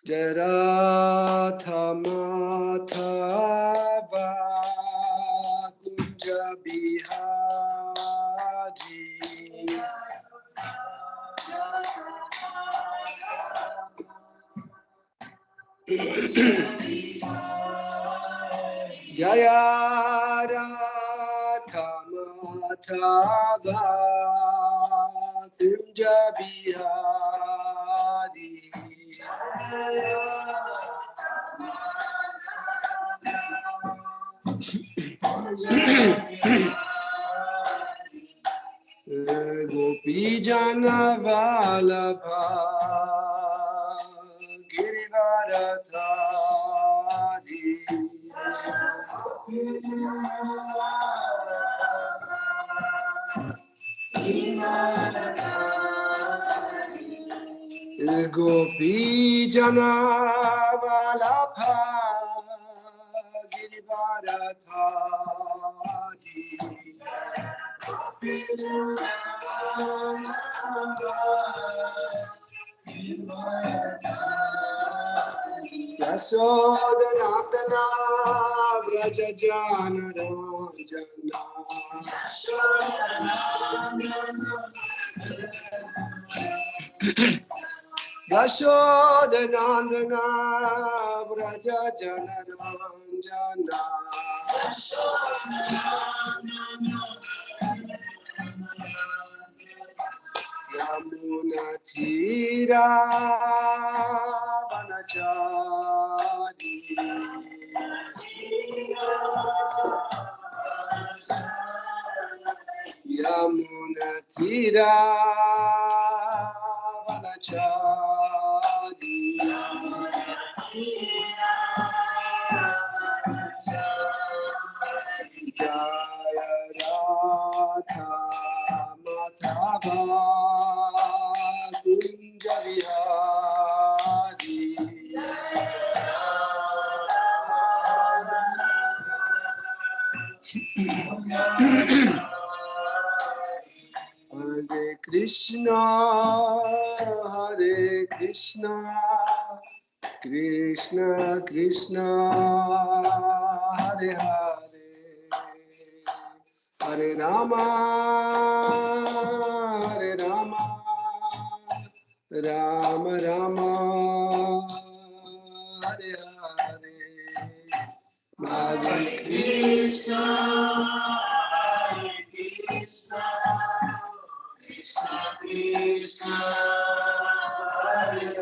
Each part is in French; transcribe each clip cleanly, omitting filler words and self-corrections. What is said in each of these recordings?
Jarathamathava Kunja Bihaji Jaya Rathamathava Kunja Bihari Gopi Jana Vallabha Girivaradhari Gopi Jana Vallabha Girivaradhari Yasodhanandana Vraja Jana Ranjana Yasodhanandana Vraja Jana Ranjana Yamuna Tira Vanachari Yamuna Tira Vanachari Jaya Radha Madhava Kunja Vihari Hare Krishna Krishna Krishna Hare Hare Hare Rama Rama Rama Hare Hare Hare Krishna Krishna Hare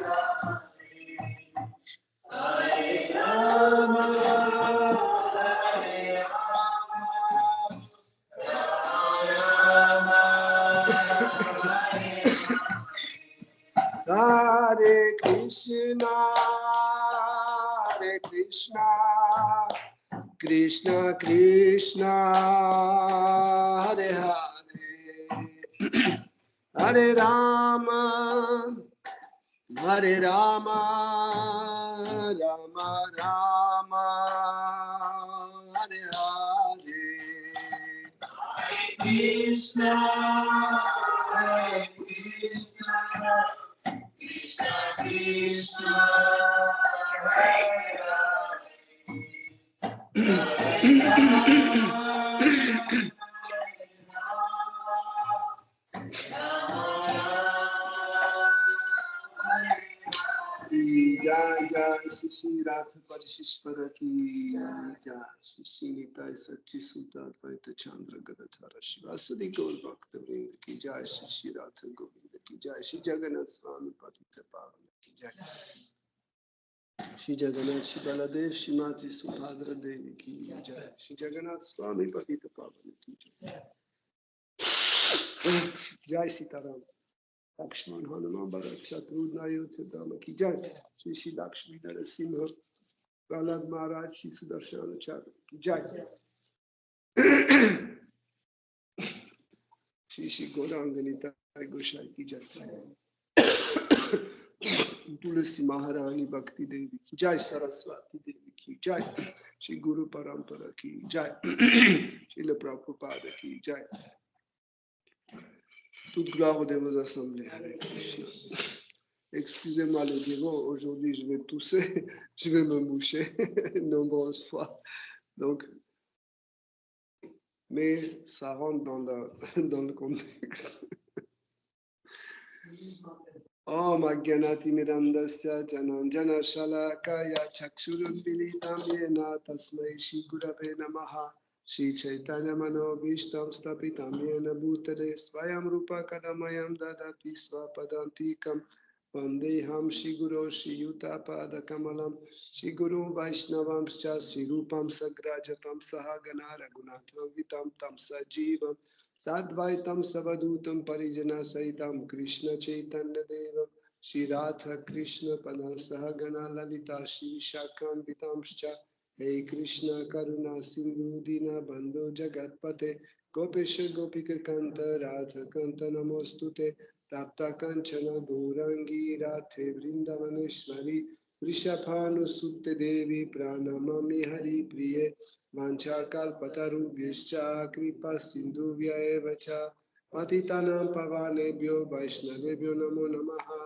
Rama Hare Krishna Krishna Krishna Hare Hare Hare Rama Rama Rama Hare Hare Krishna Krishna Krishna Jai Jai Shri Radha Parishishvara ki Jai Shri Nitai Sachi Sutta Advaita Chandra Gadadhara Shivasadi Gaur Bhakta Vrinda ki Jai Shri Radha Govinda ki Jai Shri Jagannath Swami Patita Pavana ki Jai Shri Jagannath Shri Baladev Shri Mati Subhadra Devi ki Jai Shri Jagannath Swami Patita Pavana ki Jai Jai Sitaram Lakshman Hanuman Bharat Shatrugna Yodhya ki Jai Shri Shri Lakshmi Narasimha Prahlad Maharaj Shri Sudarshana Acharya ki Jai Shri Shri Gauranganita Gosai ki Jai Tulsi Maharani Bhakti Devi ki Jai Saraswati Devi ki Jai Shri Guru Parampara ki Jai Srila Prabhupada ki Jai Toute gloire aux dévots assemblés. Hare Krishna. Excusez-moi les dévots, aujourd'hui je vais tousser, je vais me moucher nombreuses fois. Donc, mais ça rentre dans le contexte. Om Agyanati Mirandasya Jananjana Shalakaya Chakshurunbilitam Yena Tasmai Shri Gurave Namaha Shri Chaitanya Manobishtam Stapitam Yena Bhutale Swayam Rupa Kadamayam Dadati Swapadantikam Vandeham Shri Guru Shri Yutapada Kamalam Shri Guru Vaishnavam Shri Rupam Sagrajatam Sahagana Raghunatham Vitam Tam Sajivam Sadvaitam Savadutam Parijana Saitam Krishna Chaitanya Devam Shri Radha Krishna Panasahagana Lalita Shri Shakam Vitamscha Hey Krishna Karuna Sindhu Dina Bandhu Jagatpate Gopesha Gopika Kanta Radha Kanta Namostute Tapta Kanchana Gaurangi Radhe Vrindavaneshwari Vrishapanu Sutte Devi Pranamami Hari Priye Manchakal Pataru Vyascha Kripa Sindhu Vyaevacha Patitanam Pavanebhyo Vaishnavebhyo Namo Namaha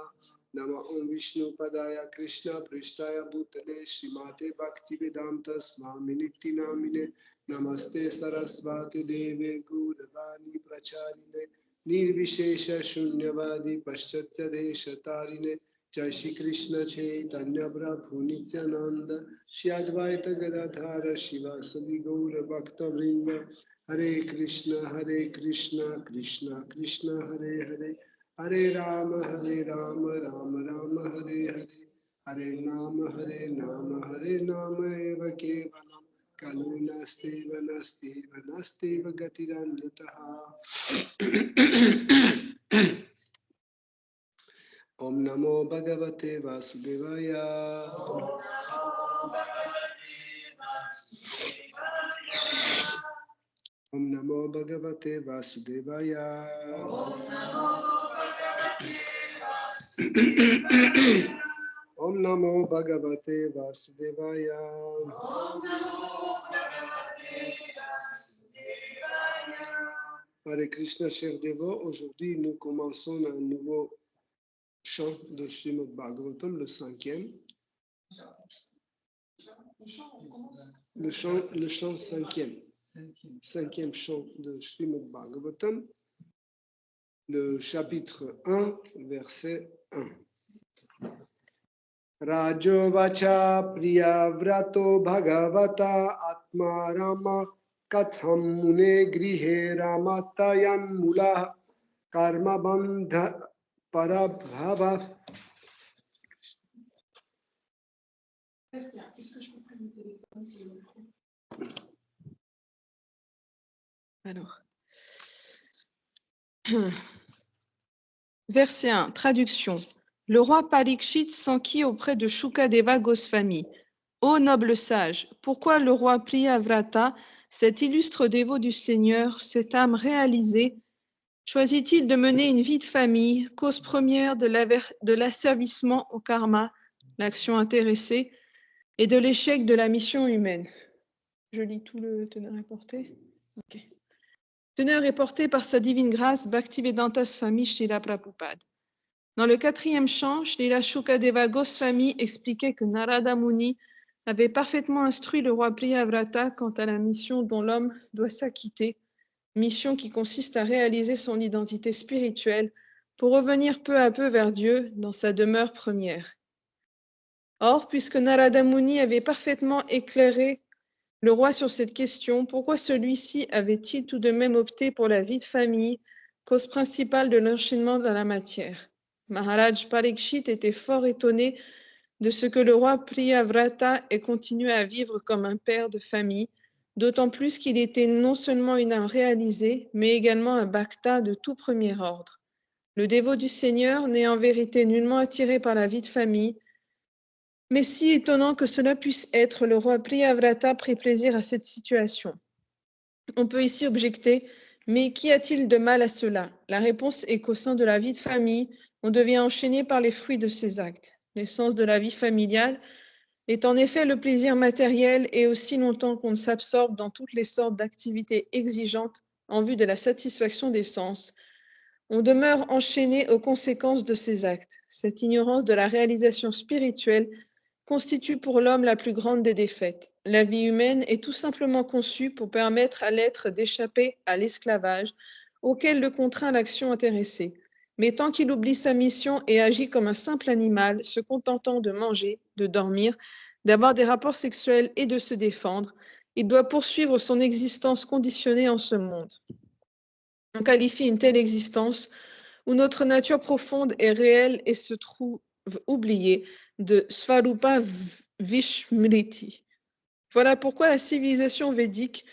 Nama Om Vishnu Padaya Krishna Prishtaya Bhutale Srimate Bhaktivedanta Swami Niti Namine Namaste Sarasvati Deve Gauravani Pracharine Nirvishesha Shunyavadi Paschatya Deshatarine Jai Shri Krishna Chaitanya Prabhu Nityananda Shri Advaita Gadadhara Shivasadi Gaura Bhakta Vrinda Hare Krishna Krishna Krishna Hare Hare Hare Rama Rama Rama Hare Hare Hare Nama Eva Kevalam Kalu Nasteva Nasteva Nasteva Gatirandataha Om Namo Bhagavate Vasudevaya Om Namo Bhagavate Vasudevaya Om Namo Bhagavate Vasudevaya Hare Krishna, chers dévots, aujourd'hui nous commençons un nouveau chant de Srimad Bhagavatam, le 5e. Le chant 5e. 5e chant de Srimad Bhagavatam, le chapitre 1, verset 1. Rajovacha priyavrato bhagavata atma rama katham mune grihe ramatayan mula karma bandha parabhava. Est-ce que je peux prendre le téléphone? Alors, verset 1, traduction. Le roi Parikshit s'enquit auprès de Shukadeva Goswami. Ô noble sage, pourquoi le roi Priyavrata, cet illustre dévot du Seigneur, cette âme réalisée, choisit-il de mener une vie de famille, cause première de l'asservissement au karma, l'action intéressée, et de l'échec de la mission humaine? Je lis tout le teneur est porté. Ok. Teneur est porté par sa divine grâce, Bhaktivedanta Swami Srila Prabhupada. Dans le 4e chant, Srila Shukadeva Goswami expliquait que Narada Muni avait parfaitement instruit le roi Priyavrata quant à la mission dont l'homme doit s'acquitter, mission qui consiste à réaliser son identité spirituelle pour revenir peu à peu vers Dieu dans sa demeure première. Or, puisque Narada Muni avait parfaitement éclairé le roi sur cette question, pourquoi celui-ci avait-il tout de même opté pour la vie de famille, cause principale de l'enchaînement dans la matière? Maharaj Parikshit était fort étonné de ce que le roi Priyavrata ait continué à vivre comme un père de famille, d'autant plus qu'il était non seulement une âme réalisée, mais également un bhakta de tout premier ordre. Le dévot du Seigneur n'est en vérité nullement attiré par la vie de famille, mais si étonnant que cela puisse être, le roi Priyavrata prit plaisir à cette situation. On peut ici objecter, mais qu'y a-t-il de mal à cela? La réponse est qu'au sein de la vie de famille, on devient enchaîné par les fruits de ses actes. L'essence de la vie familiale est en effet le plaisir matériel, et aussi longtemps qu'on s'absorbe dans toutes les sortes d'activités exigeantes en vue de la satisfaction des sens, On demeure enchaîné aux conséquences de ses actes. Cette ignorance de la réalisation spirituelle constitue pour l'homme la plus grande des défaites. La vie humaine est tout simplement conçue pour permettre à l'être d'échapper à l'esclavage auquel le contraint l'action intéressée. Mais tant qu'il oublie sa mission et agit comme un simple animal, se contentant de manger, de dormir, d'avoir des rapports sexuels et de se défendre, il doit poursuivre son existence conditionnée en ce monde. On qualifie une telle existence où notre nature profonde est réelle et se trouve oubliée de Svarupa Vishmriti. Voilà pourquoi la civilisation védique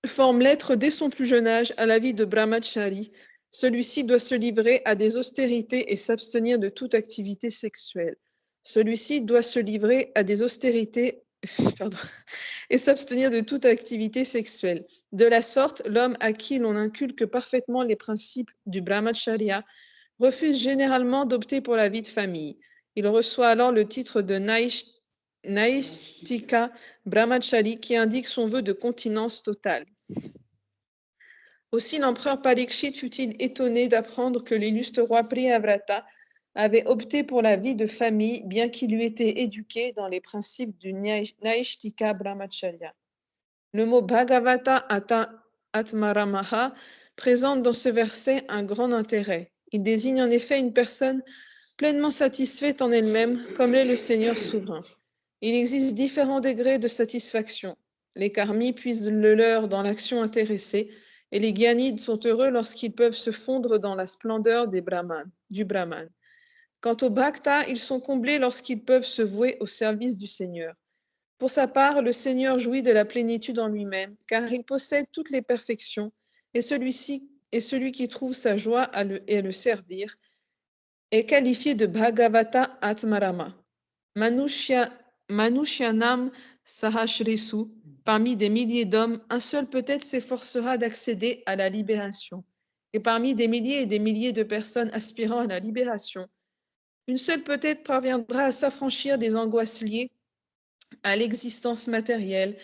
forme l'être dès son plus jeune âge à la vie de brahmachari. Celui-ci doit se livrer à des austérités et s'abstenir de toute activité sexuelle. Celui-ci doit se livrer à des austérités et s'abstenir de toute activité sexuelle. De la sorte, l'homme à qui l'on inculque parfaitement les principes du brahmacharya refuse généralement d'opter pour la vie de famille. Il reçoit alors le titre de Naishtika Brahmachari qui indique son vœu de continence totale. Aussi l'empereur Parikshit fut-il étonné d'apprendre que l'illustre roi Priyavrata avait opté pour la vie de famille, bien qu'il eût été éduqué dans les principes du Naishtika Brahmacharya. Le mot Bhagavata Atmaramaha présente dans ce verset un grand intérêt. Il désigne en effet une personne pleinement satisfaite en elle-même, comme l'est le Seigneur souverain. Il existe différents degrés de satisfaction. Les karmis puisent le leur dans l'action intéressée, et les gyanides sont heureux lorsqu'ils peuvent se fondre dans la splendeur du Brahman. Quant aux bhaktas, ils sont comblés lorsqu'ils peuvent se vouer au service du Seigneur. Pour sa part, le Seigneur jouit de la plénitude en lui-même, car il possède toutes les perfections, et celui qui trouve sa joie à le servir est qualifié de Bhagavata Atmarama. Manushyanam Sahashresu, parmi des milliers d'hommes, un seul peut-être s'efforcera d'accéder à la libération. Et parmi des milliers et des milliers de personnes aspirant à la libération, une seule peut-être parviendra à s'affranchir des angoisses liées à l'existence matérielle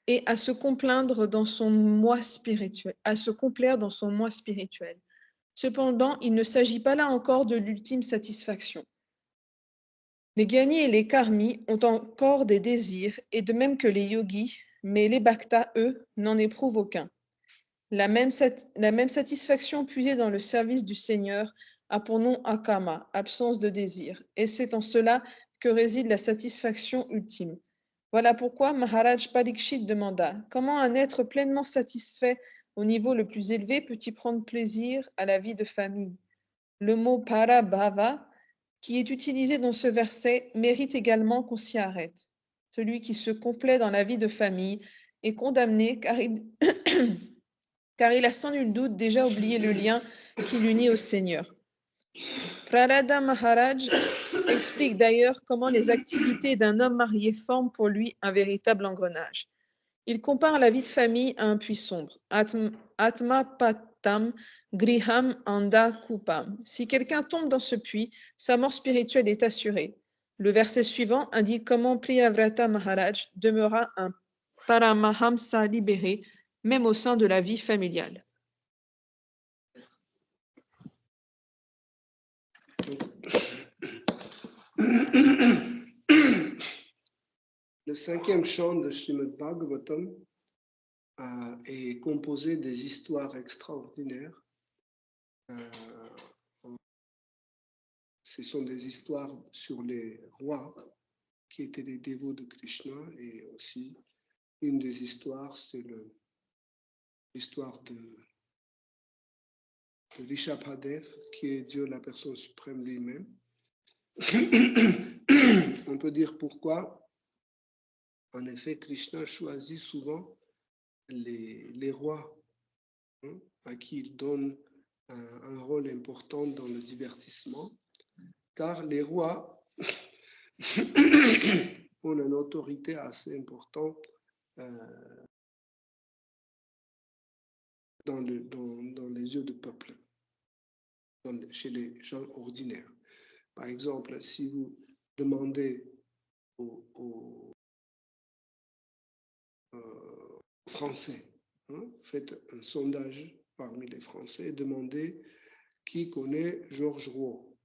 et à se complaindre dans son moi spirituel, Cependant, il ne s'agit pas là encore de l'ultime satisfaction. Les gyanis et les karmis ont encore des désirs, et de même que les yogis, mais les bhaktas, eux, n'en éprouvent aucun. La même satisfaction puisée dans le service du Seigneur a pour nom akama, absence de désir, et c'est en cela que réside la satisfaction ultime. Voilà pourquoi Maharaj Parikshit demanda « Comment un être pleinement satisfait au niveau le plus élevé peut-il prendre plaisir à la vie de famille ?» Le mot parabhava, qui est utilisé dans ce verset, mérite également qu'on s'y arrête. Celui qui se complaît dans la vie de famille est condamné car il a sans nul doute déjà oublié le lien qui l'unit au Seigneur. Pralada Maharaj explique d'ailleurs comment les activités d'un homme marié forment pour lui un véritable engrenage. Il compare la vie de famille à un puits sombre. Atma patam griham anda kupam. Si quelqu'un tombe dans ce puits, sa mort spirituelle est assurée. Le verset suivant indique comment Priyavrata Maharaj demeura un paramahamsa libéré, même au sein de la vie familiale. Le 5e chant de Srimad Bhagavatam est composé des histoires extraordinaires. Ce sont des histoires sur les rois qui étaient des dévots de Krishna, et aussi une des histoires, c'est l'histoire de Rishabhadev, qui est Dieu, la personne suprême lui-même. On peut dire pourquoi. En effet, Krishna choisit souvent les rois, à qui il donne un rôle important dans le divertissement, car les rois ont une autorité assez importante dans les yeux du peuple, chez les gens ordinaires. Par exemple, si vous demandez aux Français, faites un sondage parmi les Français et demander qui connaît Georges Rouault.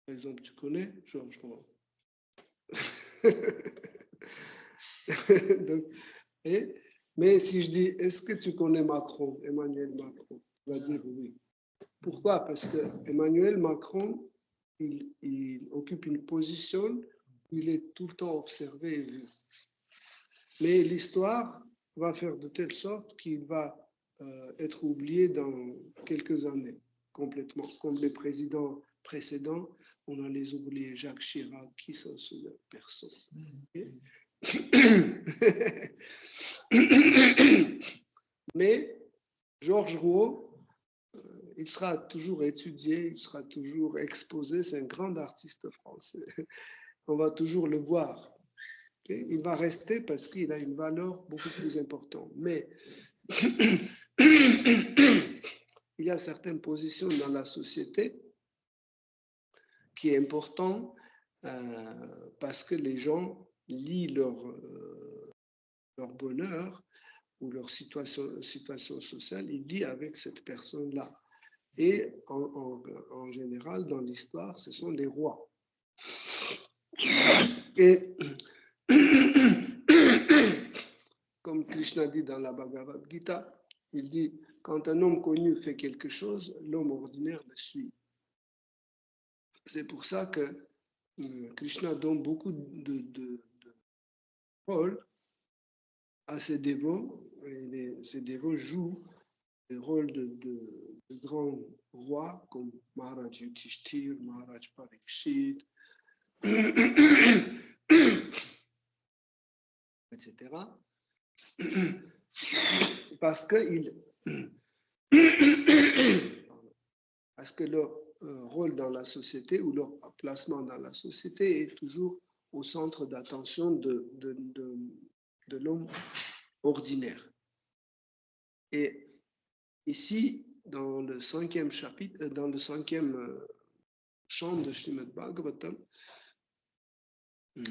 Par exemple, tu connais Georges Rouault? Donc, mais si je dis, est-ce que tu connais Macron, Emmanuel Macron? Tu vas dire oui. Pourquoi? Parce que Emmanuel Macron, il occupe une position où il est tout le temps observé et vu. Mais l'histoire va faire de telle sorte qu'il va être oublié dans quelques années, complètement. Comme les présidents précédents, on a les oubliés. Jacques Chirac, qui s'en souvient? Personne. Okay? Mais Georges Rouault, il sera toujours étudié, il sera toujours exposé, c'est un grand artiste français. On va toujours le voir. Okay? Il va rester parce qu'il a une valeur beaucoup plus importante. Mais il y a certaines positions dans la société qui est important parce que les gens lient leur bonheur ou leur situation sociale, ils lient avec cette personne-là. Et en général, dans l'histoire, ce sont les rois. Et comme Krishna dit dans la Bhagavad Gita, il dit, quand un homme connu fait quelque chose, l'homme ordinaire le suit. C'est pour ça que Krishna donne beaucoup de rôle à ses dévots, et ces dévots jouent le rôle de grands rois comme Maharaj Yudhishthir, Maharaj Parikshit, etc. Parce que leur rôle dans la société ou leur placement dans la société est toujours au centre d'attention de l'homme ordinaire. Et ici, dans le 5e chapitre, dans le 5e chant de Srimad Bhagavatam,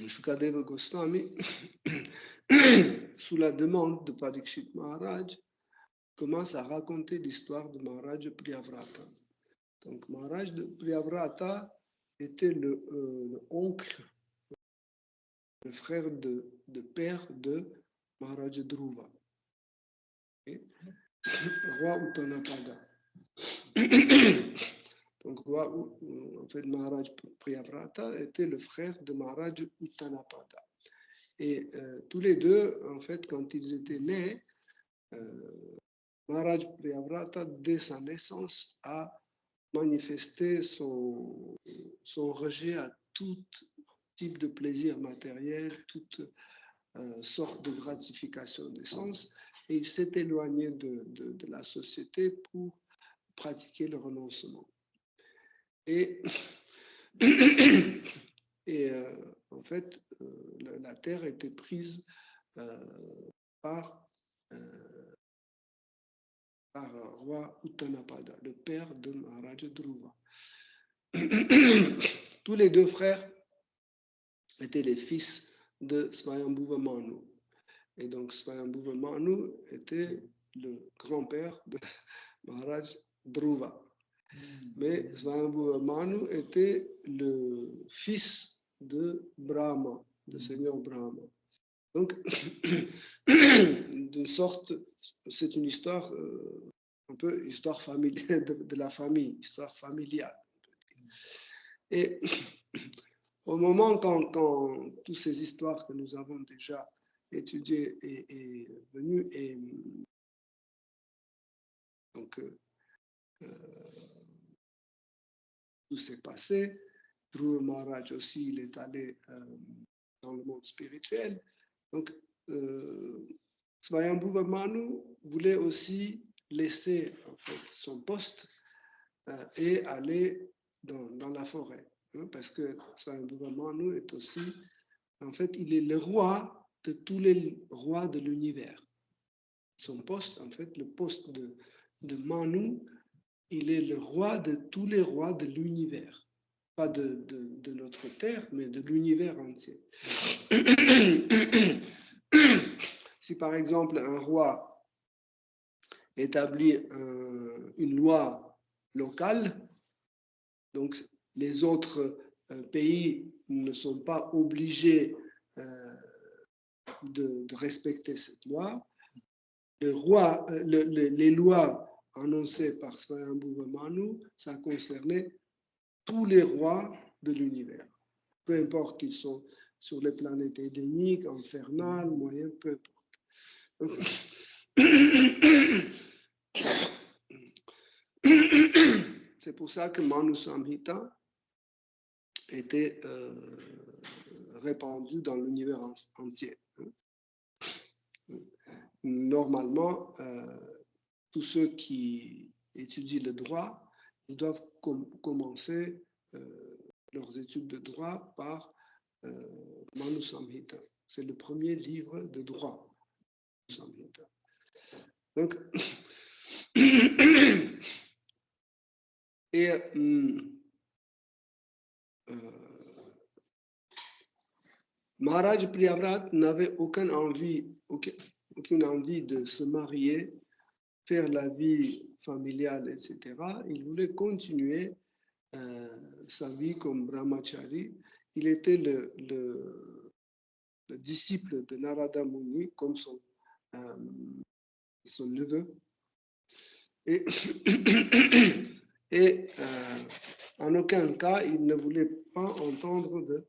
Shukadeva Goswami, sous la demande de Parikshit Maharaj, commence à raconter l'histoire de Maharaj Priyavrata. Donc Maharaj de Priyavrata était le oncle, le frère de père de Maharaj Dhruva, roi Uttanapada. Donc, en fait, Maharaj Priyavrata était le frère de Maharaj Uttanapada. Et tous les deux, en fait, quand ils étaient nés, Maharaj Priyavrata, dès sa naissance, a manifesté son rejet à tout type de plaisir matériel, toute sorte de gratification des sens, et il s'est éloigné de la société pour pratiquer le renoncement. Et en fait, la terre était prise par roi Uttanapada, le père de Maharaj Dhruva. Tous les deux frères étaient les fils de Swayambhuva Manu. Et donc Swayambhuva Manu était le grand-père de Maharaj Dhruva. Mais Swayambhuva Manu était le fils de Brahma, de Seigneur Brahma. Donc, de sorte, c'est une histoire, un peu histoire familiale, de la famille, histoire familiale. Et au moment quand toutes ces histoires que nous avons déjà étudiées est venues, et donc tout s'est passé, Dhruva Maharaj aussi, il est allé dans le monde spirituel. Donc, Swayambhuva Manu voulait aussi laisser en fait, son poste et aller dans la forêt. Hein, parce que Swayambhuva Manu est aussi, en fait, il est le roi de tous les rois de l'univers. Son poste, en fait, le poste de Manu, il est le roi de tous les rois de l'univers. Pas de notre terre, mais de l'univers entier. Si par exemple un roi, établit une loi locale. Donc, les autres pays ne sont pas obligés de respecter cette loi. Les lois annoncées par Swayambhuva Manu, ça concernait tous les rois de l'univers. Peu importe qu'ils sont sur les planètes édéniques, infernales, moyennes, peu importe. C'est pour ça que Manu Samhita était répandu dans l'univers entier. Normalement, tous ceux qui étudient le droit, ils doivent commencer leurs études de droit par Manu Samhita. C'est le premier livre de droit. Samhita. Donc, et Maharaj Priyavrat n'avait aucune envie de se marier, faire la vie familiale, etc. Il voulait continuer sa vie comme brahmachari. Il était le disciple de Narada Muni, comme son neveu. Et en aucun cas, il ne voulait pas entendre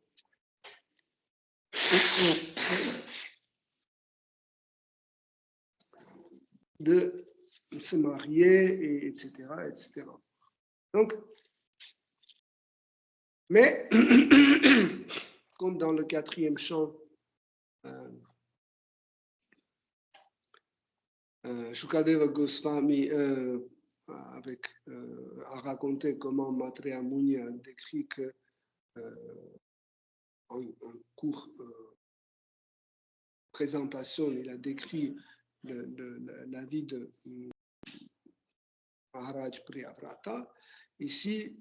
de se marier, etc., etc. Donc, mais, comme dans le 4e chant, Shukadeva Goswami a raconté comment Maitreya Muni a décrit que en cours présentation, il a décrit la vie de Maharaj Priyavrata. Ici,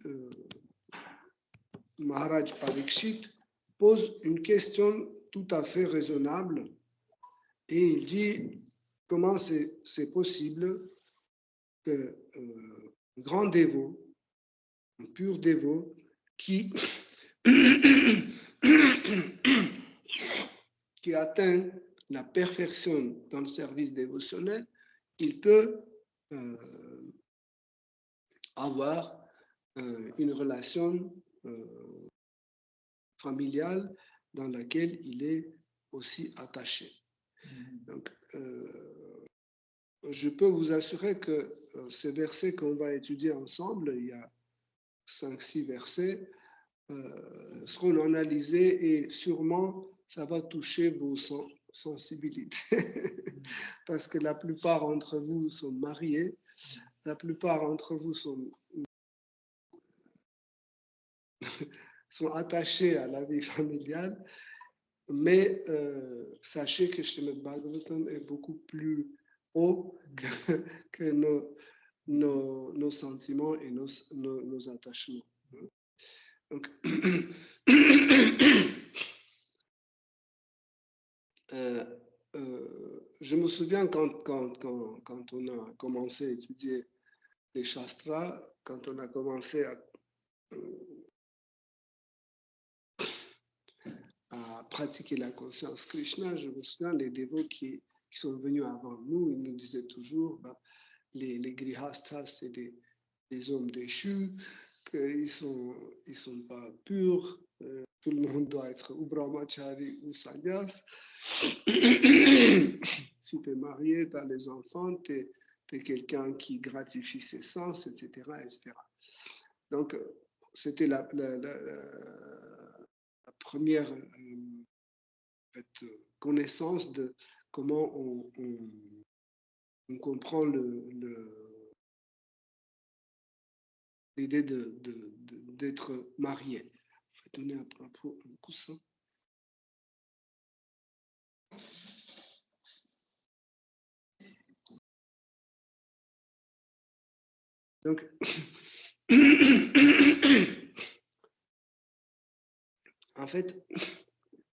Maharaj Parikshit pose une question tout à fait raisonnable et il dit comment c'est possible que un grand dévot, un pur dévot qui atteint la perfection dans le service dévotionnel, il peut avoir une relation familiale dans laquelle il est aussi attaché. Donc, je peux vous assurer que ces versets qu'on va étudier ensemble, il y a 5-6 versets, seront analysés et sûrement ça va toucher vos sensibilités. Parce que la plupart d'entre vous sont mariés, la plupart d'entre vous sont attachés à la vie familiale, mais sachez que Srimad Bhagavatam est beaucoup plus haut que nos sentiments et nos attachements. Donc, je me souviens quand on a commencé à étudier les Shastras, quand on a commencé à pratiquer la conscience Krishna, je me souviens les dévots qui sont venus avant nous, ils nous disaient toujours, les grihasthas, c'est des hommes déchus, qu'ils sont pas purs, tout le monde doit être ou brahmachari ou sannyas. Si tu es marié, tu as les enfants, tu es quelqu'un qui gratifie ses sens, etc. etc. Donc, c'était la première connaissance de comment on comprend l'idée d'être marié. Je vais donner un coussin. Donc, en fait,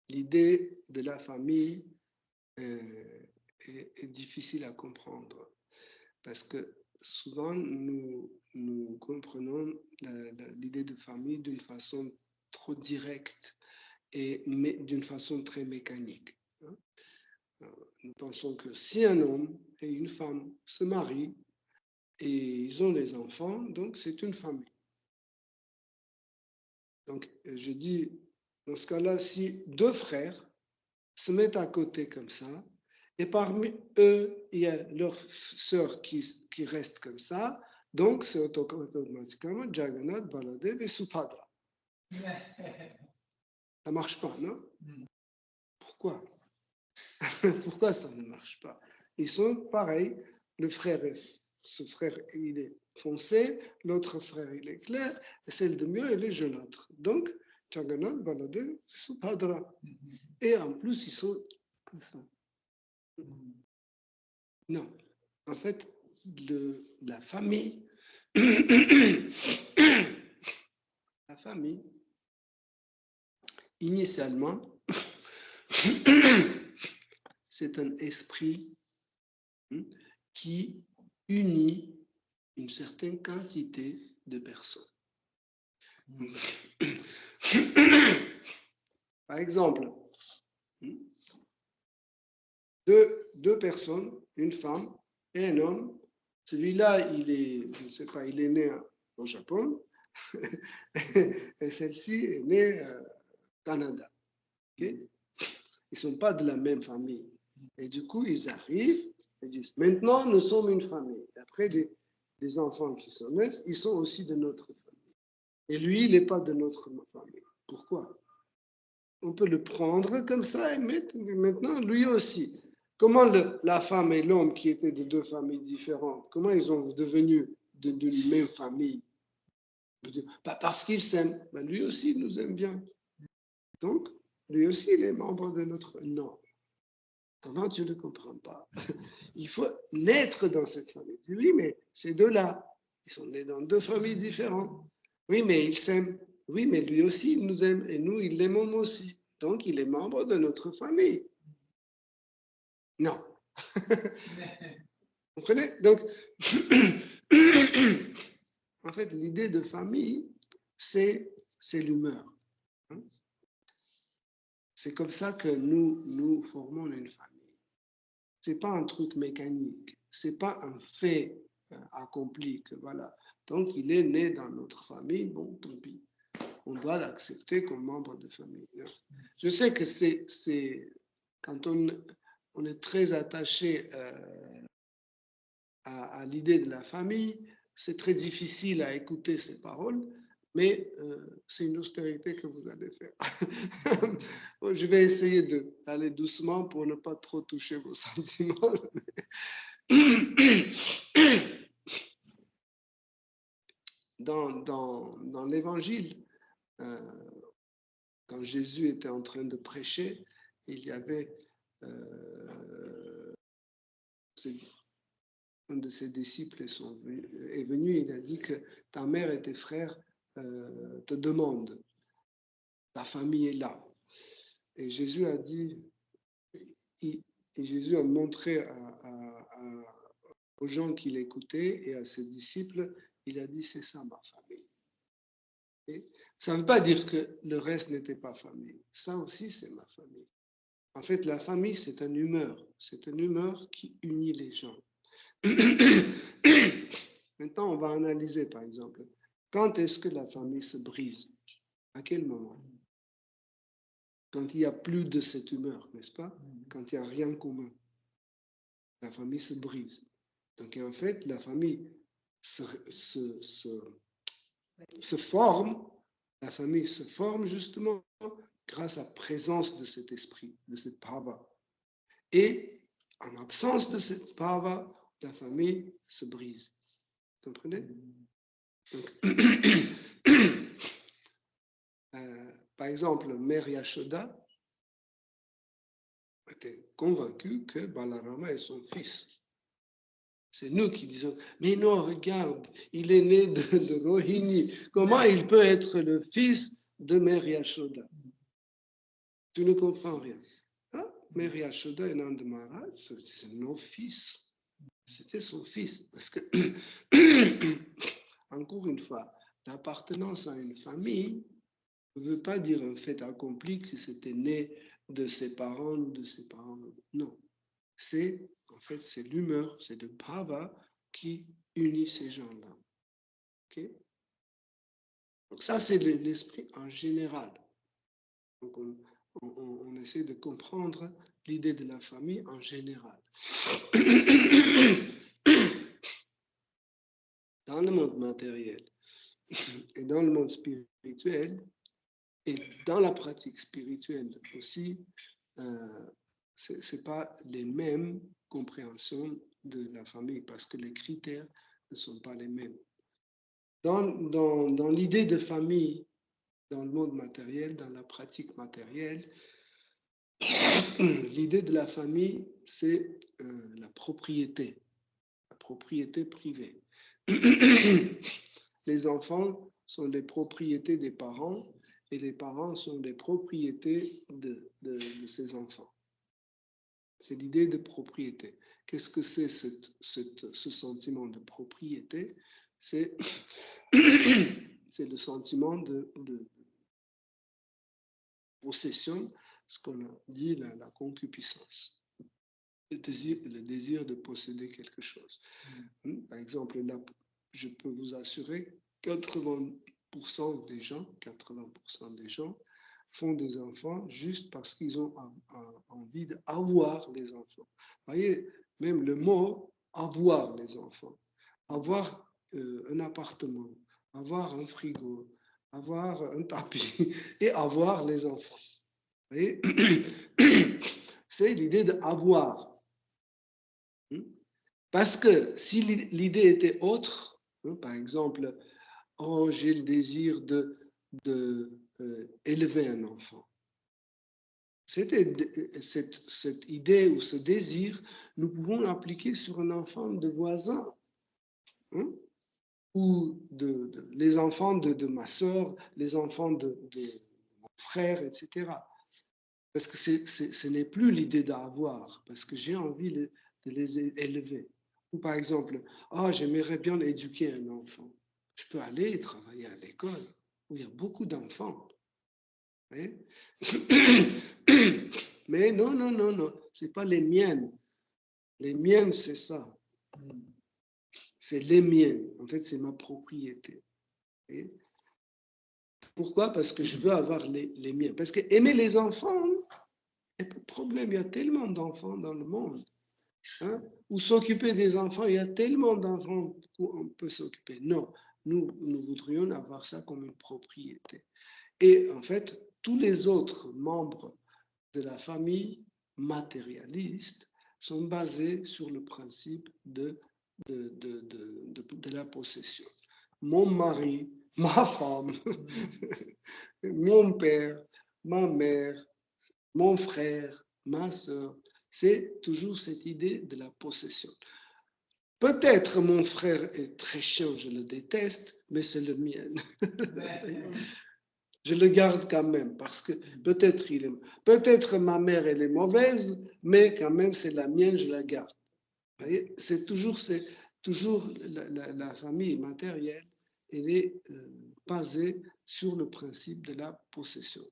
l'idée de la famille est difficile à comprendre parce que souvent nous comprenons l'idée de famille d'une façon trop directe et d'une façon très mécanique. Nous pensons que si un homme et une femme se marient et ils ont des enfants, donc c'est une famille. Donc je dis, dans ce cas-là, si deux frères se mettent à côté comme ça, et parmi eux, il y a leur sœur qui reste comme ça, donc c'est automatiquement Jagannath, Baladev et Subhadra. Ça ne marche pas, non? Pourquoi? Pourquoi ça ne marche pas? Ils sont pareils. Ce frère, il est foncé, l'autre frère, il est clair, et celle de mieux, elle est jaunâtre. Donc, Jagannath, Baladev, Subhadra. Et en plus, ils sont comme ça. Non. En fait, la famille, la famille, initialement, c'est un esprit qui unit une certaine quantité de personnes. Par exemple, deux personnes, une femme et un homme. Celui-là, il est, je ne sais pas, il est né au Japon et celle-ci est née au Canada. Okay? Ils ne sont pas de la même famille. Et du coup, ils arrivent et disent, maintenant, nous sommes une famille. Et après, des enfants qui se naissent, ils sont aussi de notre famille. Et lui, il n'est pas de notre famille. Pourquoi? On peut le prendre comme ça et mettre maintenant lui aussi. Comment la femme et l'homme qui étaient de deux familles différentes, comment ils ont devenu d'une même famille? Parce qu'ils s'aiment. Ben, lui aussi, il nous aime bien. Donc, lui aussi, il est membre de notre... Non. Comment tu ne comprends pas? Il faut naître dans cette famille. Oui, mais ces deux-là, ils sont nés dans deux familles différentes. Oui, mais ils s'aiment. Oui, mais lui aussi, il nous aime et nous, il l'aimons aussi. Donc, il est membre de notre famille. Non. Vous comprenez? Donc, en fait, l'idée de famille, c'est l'humeur. C'est comme ça que nous formons une famille. Ce n'est pas un truc mécanique. Ce n'est pas un fait accompli. Que voilà. Donc, il est né dans notre famille. Bon, tant pis. On doit l'accepter comme membre de famille. Je sais que c'est quand on est très attaché à l'idée de la famille, c'est très difficile à écouter ces paroles, mais c'est une austérité que vous allez faire. Je vais essayer d'aller doucement pour ne pas trop toucher vos sentiments. Dans l'évangile, quand Jésus était en train de prêcher, il y avait un de ses disciples est venu, il a dit que ta mère et tes frères te demandent, ta famille est là. Et Jésus a dit, et Jésus a montré aux gens qui l'écoutaient et à ses disciples, il a dit, c'est ça ma famille. Et ça ne veut pas dire que le reste n'était pas famille. Ça aussi, c'est ma famille. En fait, la famille, c'est une humeur. C'est une humeur qui unit les gens. Maintenant, on va analyser, par exemple, quand est-ce que la famille se brise? À quel moment? Quand il n'y a plus de cette humeur, n'est-ce pas? Quand il n'y a rien commun. La famille se brise. Donc, en fait, la famille se forme. La famille se forme justement grâce à la présence de cet esprit, de cette bhava. Et en absence de cette bhava, la famille se brise. Vous comprenez? Donc, par exemple, Mère Yashoda était convaincue que Balarama est son fils. C'est nous qui disons, mais non, regarde, il est né de Rohini. Comment il peut être le fils de Mère Yashoda? Tu ne comprends rien. Hein? Mère Yashoda et Nanda Maharaj, c'est nos fils. C'était son fils. Parce que, encore une fois, l'appartenance à une famille ne veut pas dire un fait accompli que c'était né de ses parents ou de ses parents. Non. C'est, en fait, c'est l'humeur, c'est le bhava qui unit ces gens-là. Okay? Donc ça, c'est l'esprit en général. Donc on essaie de comprendre l'idée de la famille en général. Dans le monde matériel et dans le monde spirituel, et dans la pratique spirituelle aussi, ce n'est pas les mêmes compréhensions de la famille parce que les critères ne sont pas les mêmes. Dans l'idée de famille, dans le monde matériel, dans la pratique matérielle, l'idée de la famille, c'est la propriété privée. Les enfants sont les propriétés des parents et les parents sont les propriétés de ces enfants. C'est l'idée de propriété. Qu'est-ce que c'est ce sentiment de propriété? C'est le sentiment de possession, ce qu'on a dit la concupiscence. Le désir de posséder quelque chose. Par exemple, là, je peux vous assurer, 80% des gens font des enfants juste parce qu'ils ont envie d'avoir les enfants. Vous voyez, même le mot avoir les enfants, avoir un appartement, avoir un frigo, avoir un tapis et avoir les enfants. Vous voyez, c'est l'idée d'avoir. Parce que si l'idée était autre, par exemple, oh, j'ai le désir élever un enfant. C'était cette idée ou ce désir, nous pouvons l'appliquer sur un enfant de voisin, ou les enfants de ma soeur, les enfants de mon frère, etc. Parce que ce n'est plus l'idée d'avoir, parce que j'ai envie de les élever. Ou par exemple, j'aimerais bien éduquer un enfant. Je peux aller travailler à l'école où il y a beaucoup d'enfants. Mais non, c'est pas les miennes. Les miennes, c'est ça. C'est les miennes. En fait, c'est ma propriété. Pourquoi? Parce que je veux avoir les miens. Parce que aimer les enfants, il n'y a pas de problème. Il y a tellement d'enfants dans le monde. Ou s'occuper des enfants, il y a tellement d'enfants qu'on peut s'occuper. Non, nous voudrions avoir ça comme une propriété. Et en fait, tous les autres membres de la famille matérialiste sont basés sur le principe de la possession. Mon mari, ma femme, mon père, ma mère, mon frère, ma soeur, c'est toujours cette idée de la possession. Peut-être mon frère est très chiant, je le déteste, mais c'est le mien. Je le garde quand même parce que peut-être ma mère elle est mauvaise, mais quand même c'est la mienne, je la garde. C'est toujours la famille matérielle, elle est basée sur le principe de la possession.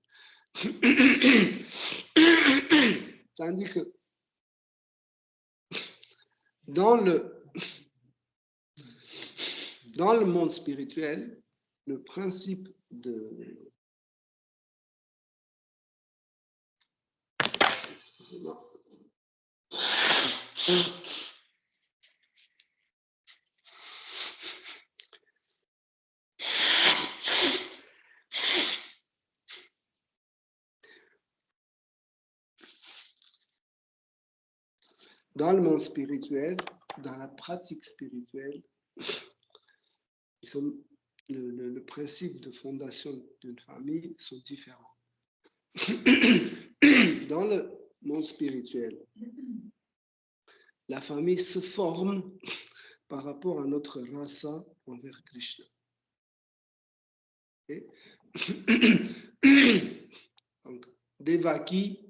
Tandis que dans le monde spirituel, le principe de... Excusez-moi. Dans le monde spirituel, dans la pratique spirituelle, le principe de fondation d'une famille sont différents. Dans le monde spirituel, la famille se forme par rapport à notre rasa envers Krishna. Okay? Donc, Devaki,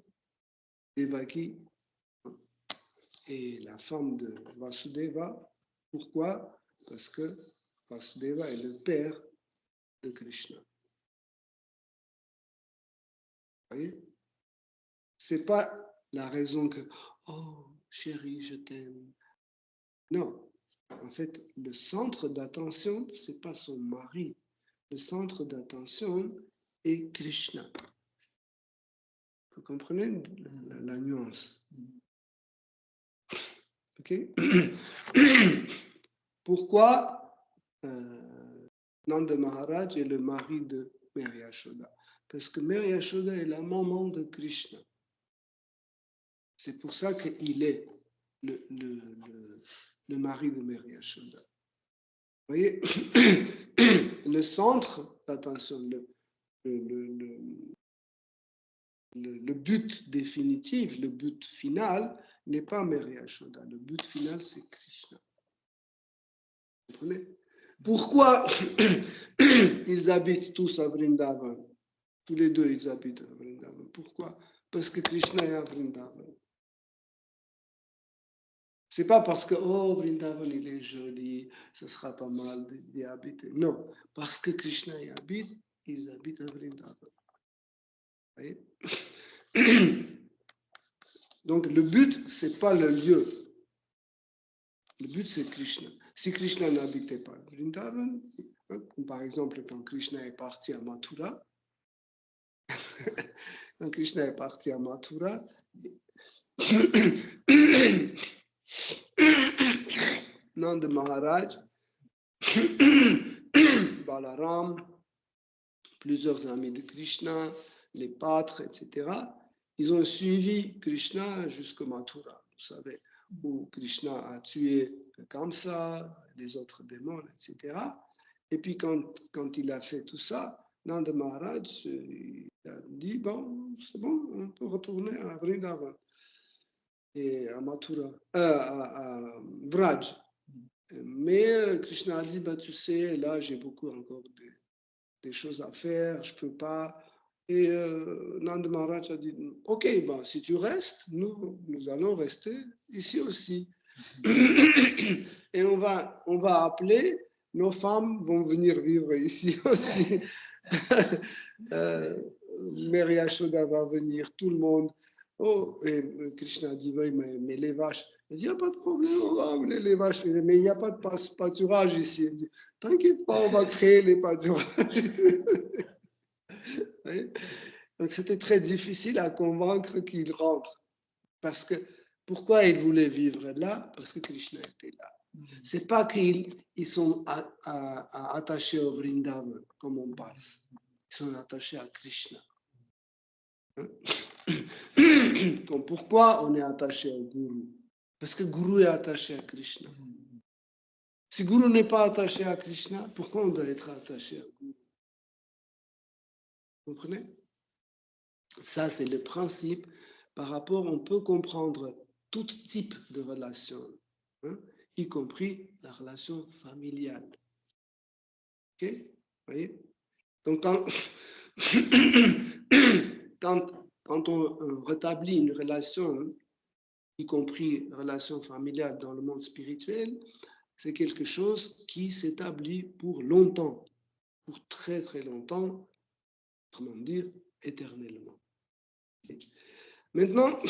est la femme de Vasudeva. Pourquoi? Parce que Vasudeva est le père de Krishna. Vous voyez? C'est pas la raison que, oh, chérie, je t'aime. Non. En fait, le centre d'attention, c'est pas son mari. Le centre d'attention est Krishna. Vous comprenez la nuance? Ok? Pourquoi Nanda Maharaj est le mari de Mary Yashoda? Parce que Mary Yashoda est la maman de Krishna. C'est pour ça qu'il est le mari de Mary Yashoda. Vous voyez, le centre d'attention, le but définitif, le but final n'est pas Mary Yashoda. Le but final, c'est Krishna. Vous comprenez? Pourquoi ils habitent tous à Vrindavan? Tous les deux, ils habitent à Vrindavan. Pourquoi? Parce que Krishna est à Vrindavan. C'est pas parce que, oh, Vrindavan, il est joli, ce sera pas mal d'y habiter. Non, parce que Krishna y habite, ils habitent à Vrindavan. Vous voyez? Donc, le but, c'est pas le lieu. Le but, c'est Krishna. Si Krishna n'habitait pas Vrindavan, comme par exemple quand Krishna est parti à Mathura, quand Krishna est parti à Mathura, Nanda Maharaj, Balaram, plusieurs amis de Krishna, les pâtres, etc., ils ont suivi Krishna jusqu'à Mathura, vous savez, où Krishna a tué Kamsa, les autres démons, etc. Et puis quand il a fait tout ça, Nanda Maharaj il a dit, bon, c'est bon, on peut retourner à Vrindavan et à Mathura, à Vraj. Mais Krishna a dit, bah, tu sais, là j'ai beaucoup encore des choses à faire, je ne peux pas. Et Nanda Maharaj a dit, ok, bah, si tu restes, nous allons rester ici aussi. Et on va appeler, nos femmes vont venir vivre ici aussi. Mary Yashoda va venir, tout le monde. Oh, et Krishna dit, oui, mais les vaches. Il dit, il n'y a pas de problème, on va amener les vaches, mais il n'y a pas de pâturage ici. Il dit, t'inquiète pas, on va créer les pâturages. Donc c'était très difficile à convaincre qu'il rentre. Parce que, pourquoi il voulait vivre là? Parce que Krishna était là. C'est pas qu'ils sont attachés au Vrindavan, comme on pense. Ils sont attachés à Krishna. Donc, pourquoi on est attaché au Guru? Parce que Guru est attaché à Krishna. Si Guru n'est pas attaché à Krishna, pourquoi on doit être attaché à Guru? Vous comprenez? Ça, c'est le principe. Par rapport, on peut comprendre tout type de relation, hein, y compris la relation familiale. Ok? Vous voyez? Donc, quand on rétablit une relation, y compris relation familiale dans le monde spirituel, c'est quelque chose qui s'établit pour longtemps, pour très très longtemps, comment dire, éternellement. Maintenant,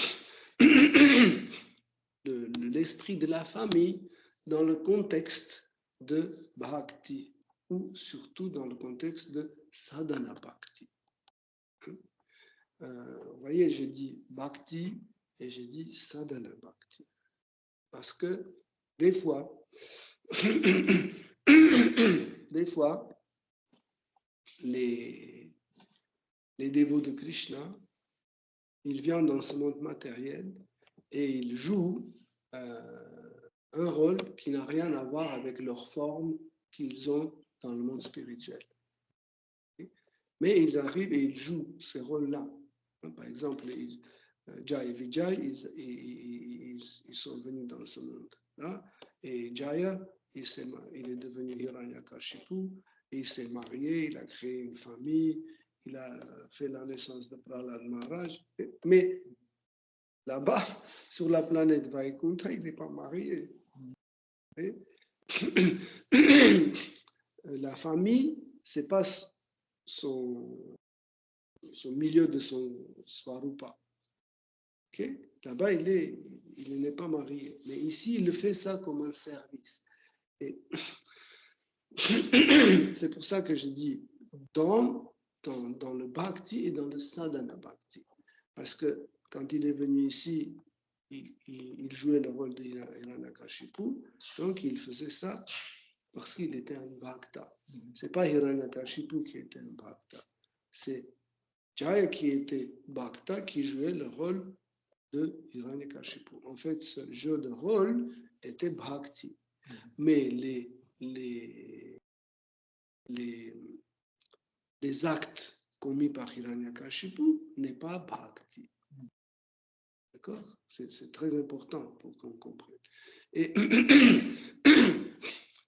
l'esprit de la famille dans le contexte de Bhakti, ou surtout dans le contexte de Sadhana Bhakti. Vous voyez, j'ai dit Bhakti et j'ai dit Sadhana Bhakti. Parce que des fois, les dévots de Krishna, ils viennent dans ce monde matériel et ils jouent un rôle qui n'a rien à voir avec leur forme qu'ils ont dans le monde spirituel. Mais ils arrivent et ils jouent ces rôles-là. Par exemple, Jai et Vijay, ils sont venus dans ce monde-là. Et Jaya, il est devenu Hiranyakashipu, il s'est marié, il a créé une famille, il a fait la naissance de Prahlad Maharaj. Mais Là-bas, sur la planète Vaikuntha, il n'est pas marié. La famille, ce n'est pas son milieu de son Swarupa. Okay? Là-bas, il n'est pas marié. Mais ici, il fait ça comme un service. Et c'est pour ça que je dis dans le bhakti et dans le sadhana bhakti. Parce que quand il est venu ici, il jouait le rôle de Hiranyakashipu, donc il faisait ça parce qu'il était un bhakta. Ce n'est pas Hiranyakashipu qui était un bhakta, c'est Jaya qui était bhakta, qui jouait le rôle de Hiranyakashipu. En fait, ce jeu de rôle était bhakti. Mais les actes commis par Hiranyakashipu n'est pas bhakti. D'accord? C'est très important pour qu'on comprenne. Et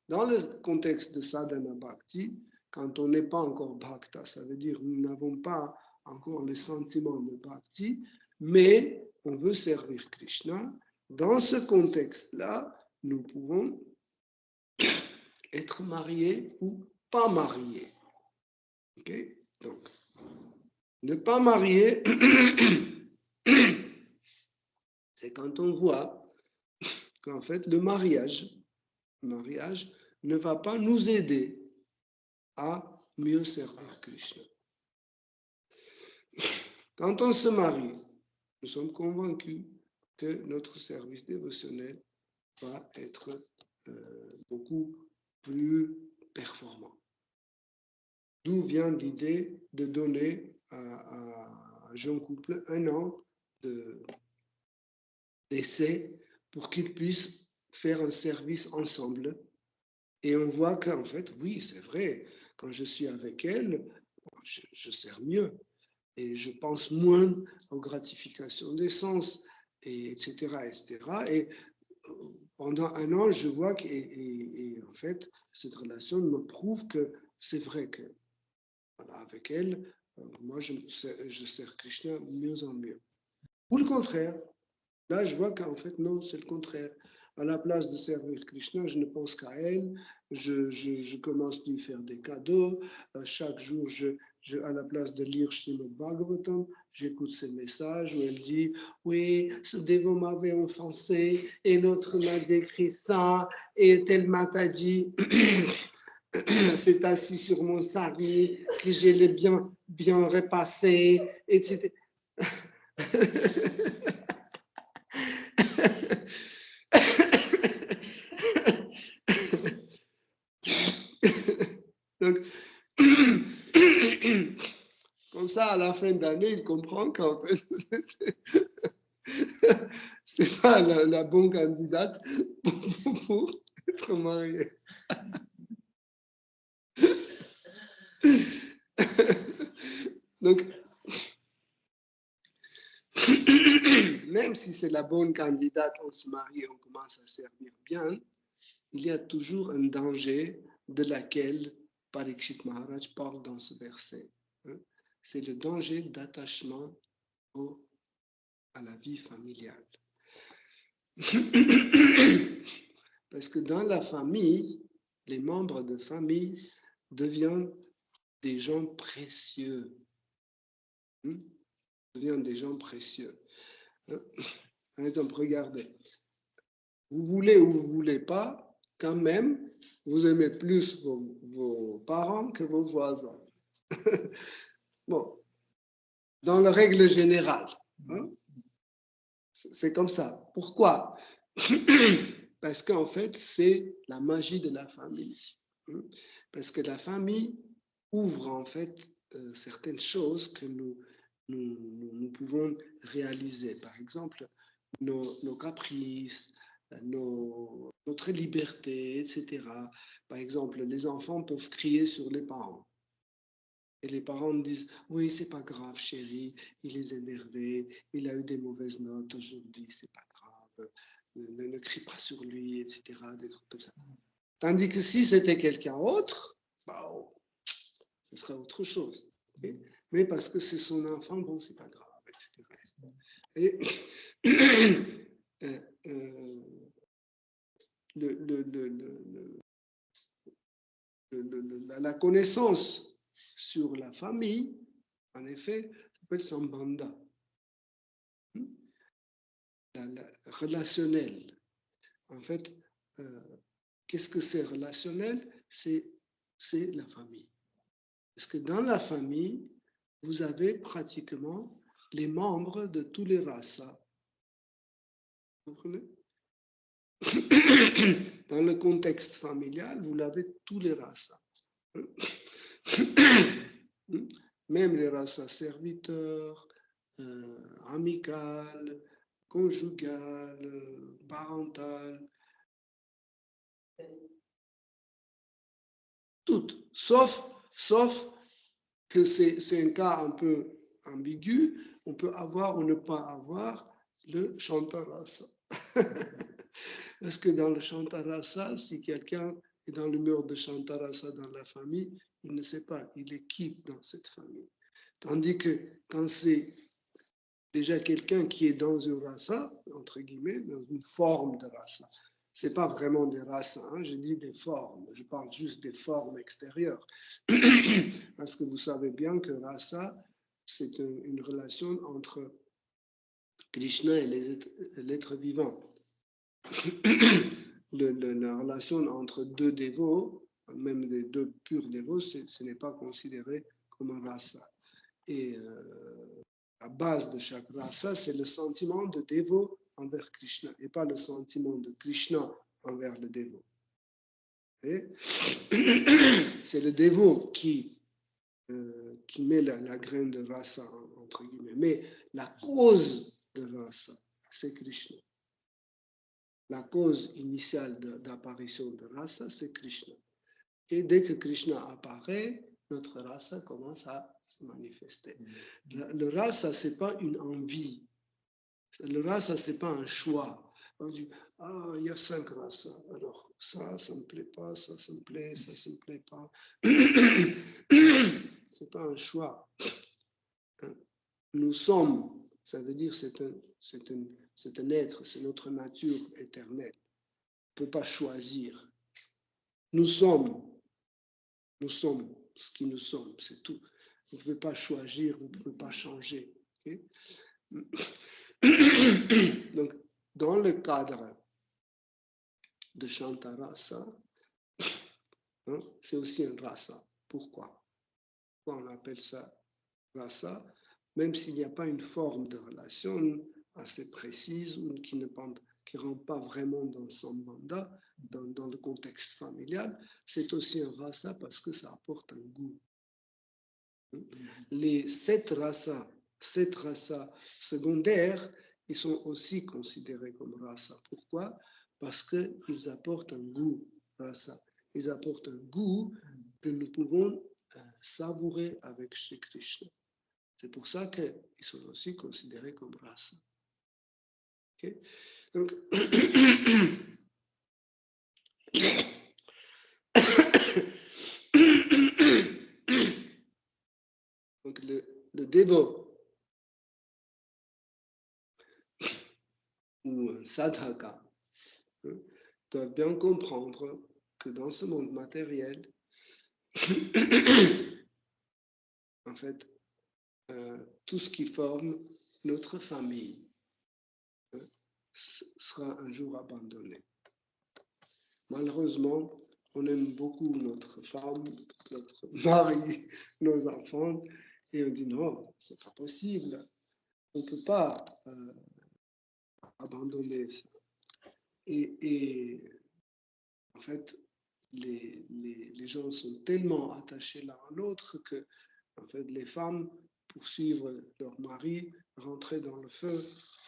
dans le contexte de sadhana bhakti, quand on n'est pas encore bhakta, ça veut dire que nous n'avons pas encore le sentiment de bhakti, mais on veut servir Krishna. Dans ce contexte-là, nous pouvons être mariés ou pas mariés. Okay? Donc, ne pas marier, c'est quand on voit qu'en fait, le mariage ne va pas nous aider à mieux servir Krishna. Quand on se marie, nous sommes convaincus que notre service dévotionnel va être beaucoup plus performant. D'où vient l'idée de donner à un jeune couple 1 an d'essai pour qu'ils puissent faire un service ensemble. Et on voit qu'en fait, oui, c'est vrai, quand je suis avec elle, je sers mieux. Et je pense moins aux gratifications des sens, etc., etc. Et pendant 1 an, je vois que, en fait, cette relation me prouve que c'est vrai que, voilà, avec elle, moi, je sers Krishna mieux en mieux. Ou le contraire. Là, je vois qu'en fait, non, c'est le contraire. À la place de servir Krishna, je ne pense qu'à elle. Je commence à lui faire des cadeaux. Chaque jour, à la place de lire Srimad Bhagavatam, j'écoute ses messages où elle dit « Oui, ce dévot m'avait offensé et l'autre m'a décrit ça et tel m'a dit c'est assis sur mon sari que je l'ai bien repassé, etc. » Donc, comme ça, à la fin d'année, il comprend qu'en fait, c'est pas la bonne candidate pour être marié. Donc, même si c'est la bonne candidate, on se marie, on commence à servir bien, il y a toujours un danger de laquelle Parikshit Maharaj parle dans ce verset. C'est le danger d'attachement à la vie familiale. Parce que dans la famille, les membres de famille deviennent des gens précieux. Deviennent des gens précieux. Par exemple, regardez. Vous voulez ou vous ne voulez pas, quand même, vous aimez plus vos parents que vos voisins. Bon, dans la règle générale, c'est comme ça. Pourquoi? Parce qu'en fait, c'est la magie de la famille. Parce que la famille ouvre en fait certaines choses que nous pouvons réaliser. Par exemple, nos caprices, notre liberté, etc. Par exemple, les enfants peuvent crier sur les parents. Et les parents disent, oui, c'est pas grave, chérie, il est énervé, il a eu des mauvaises notes aujourd'hui, c'est pas grave, ne crie pas sur lui, etc. Des trucs comme ça. Tandis que si c'était quelqu'un autre, ce serait autre chose. Okay? Mais parce que c'est son enfant, bon, c'est pas grave, etc. Et la connaissance sur la famille, en effet, s'appelle Sambandha. La relationnel. En fait, qu'est-ce que c'est relationnel? C'est la famille. Parce que dans la famille, vous avez pratiquement les membres de tous les rasas. Vous comprenez? Dans le contexte familial, vous l'avez tous les rasas. Même les rasas serviteurs, amicales, conjugales, parentales, toutes, sauf que c'est un cas un peu ambigu, on peut avoir ou ne pas avoir le Shantarasa. Parce que dans le Shantarasa, si quelqu'un est dans le mur de Shantarasa dans la famille, il ne sait pas, il est qui dans cette famille. Tandis que quand c'est déjà quelqu'un qui est dans une rasa, entre guillemets, dans une forme de rasa, c'est pas vraiment des rasas, hein, je dis des formes, je parle juste des formes extérieures. Parce que vous savez bien que rasa, c'est une relation entre Krishna et l'être vivant. La relation entre deux dévots, même les deux purs dévots, ce n'est pas considéré comme un rasa. Et la base de chaque rasa, c'est le sentiment de dévot envers Krishna et pas le sentiment de Krishna envers le dévot. C'est le dévot qui met la graine de rasa, entre guillemets. Mais la cause de rasa, c'est Krishna. La cause initiale d'apparition de rasa, c'est Krishna. Et dès que Krishna apparaît, notre rasa commence à se manifester. Le rasa, ce n'est pas une envie. Le rasa, ce n'est pas un choix. On dit, ah, il y a 5 rasas. Alors, ça ne me plaît pas, ça me plaît, ça ne me plaît pas. Ce n'est pas un choix. Nous sommes, ça veut dire c'est un être, c'est notre nature éternelle. On ne peut pas choisir. Nous sommes ce qui nous sommes, c'est tout. Vous ne pouvez pas choisir, vous ne pouvez pas changer. Okay? Donc, dans le cadre de Shantarasa, hein, c'est aussi un rasa. Pourquoi on appelle ça rasa? Même s'il n'y a pas une forme de relation assez précise ou qui ne rentre pas vraiment dans le sambandha, dans le contexte familial, c'est aussi un rasa parce que ça apporte un goût. Les 7 rasas secondaires, ils sont aussi considérés comme rasa. Pourquoi? Parce qu'ils apportent un goût rasa. Ils apportent un goût que nous pouvons savourer avec Shri Krishna. C'est pour ça qu'ils sont aussi considérés comme rasa. Okay? Donc, donc le dévot ou un sadhaka doivent bien comprendre que dans ce monde matériel, en fait, tout ce qui forme notre famille sera un jour abandonné. Malheureusement, on aime beaucoup notre femme, notre mari, nos enfants, et on dit non, c'est pas possible. On ne peut pas abandonner ça. Et en fait, les gens sont tellement attachés l'un à l'autre que en fait, les femmes, pour suivre leur mari, rentraient dans le feu,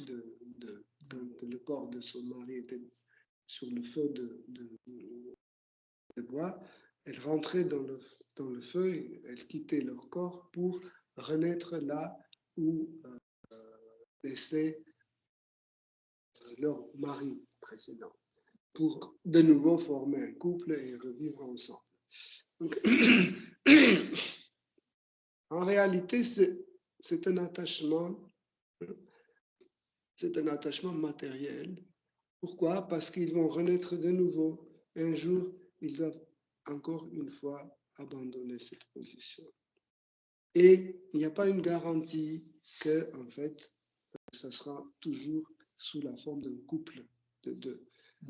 le corps de son mari était sur le feu de bois, elles rentraient dans le feu, elles quittaient leur corps pour renaître là où laissait leur mari précédent, pour de nouveau former un couple et revivre ensemble. Donc, en réalité, c'est un attachement c'est un attachement matériel. Pourquoi? Parce qu'ils vont renaître de nouveau. Un jour, ils doivent encore une fois abandonner cette position. Et il n'y a pas une garantie que, en fait, ça sera toujours sous la forme d'un couple de deux.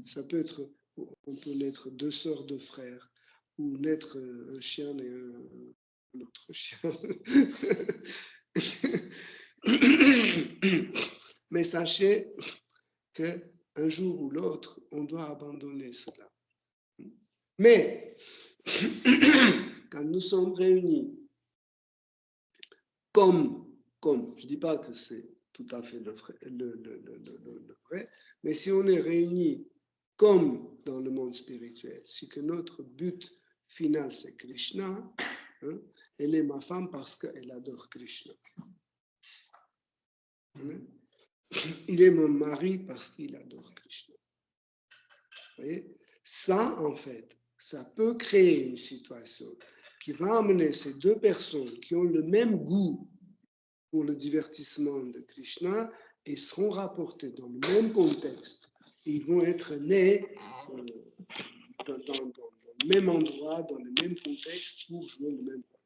Ça peut être, on peut naître deux sœurs, deux frères, ou naître un chien et un autre chien. Mais sachez qu'un jour ou l'autre, on doit abandonner cela. Mais quand nous sommes réunis, comme je ne dis pas que c'est tout à fait le vrai, mais si on est réunis comme dans le monde spirituel, si que notre but final c'est Krishna, hein, elle est ma femme parce qu'elle adore Krishna. Hein? Il est mon mari parce qu'il adore Krishna. Vous voyez? Ça, en fait, ça peut créer une situation qui va amener ces deux personnes qui ont le même goût pour le divertissement de Krishna et seront rapportés dans le même contexte. Et ils vont être nés dans le même endroit, dans le même contexte pour jouer le même rôle.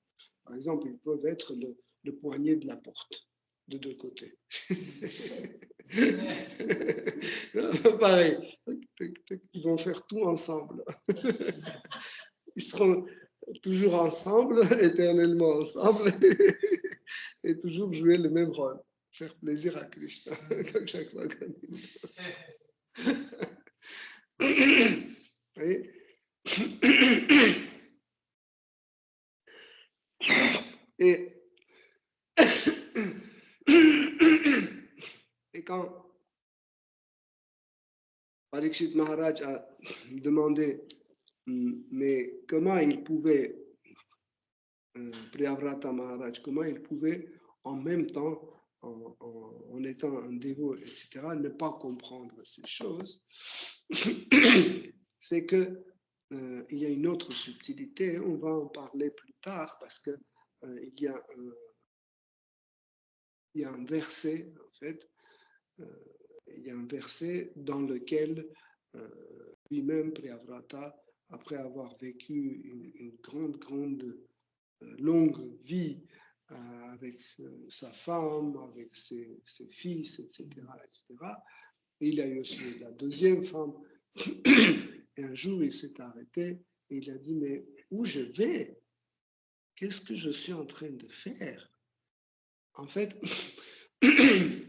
Par exemple, ils peuvent être le poignet de la porte de deux côtés. Pareil, ils vont faire tout ensemble. Ils seront toujours ensemble, éternellement ensemble, et toujours jouer le même rôle, faire plaisir à Krishna, comme chaque fois qu'on est. Et quand Parikshit Maharaj a demandé mais comment il pouvait, Priyavrata Maharaj, comment il pouvait en même temps, en étant un dévot, etc., ne pas comprendre ces choses, c'est que il y a une autre subtilité, on va en parler plus tard, parce que il y a un verset, en fait, il y a un verset dans lequel lui-même, Priyavrata, après avoir vécu une grande, longue vie avec sa femme, avec ses fils, etc., etc., il a eu aussi la deuxième femme. Et un jour, il s'est arrêté et il a dit, mais où je vais? Qu'est-ce que je suis en train de faire? En fait,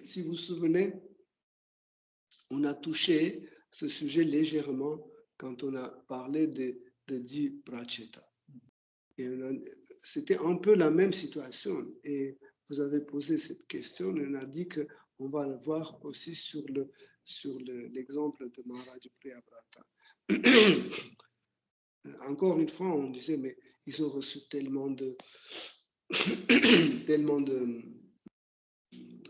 si vous vous souvenez, on a touché ce sujet légèrement quand on a parlé de Di Pracheta. C'était un peu la même situation. Et vous avez posé cette question, et on a dit qu'on va le voir aussi sur l'exemple de Maharaj Priyavrata. Encore une fois, on disait, mais ils ont reçu tellement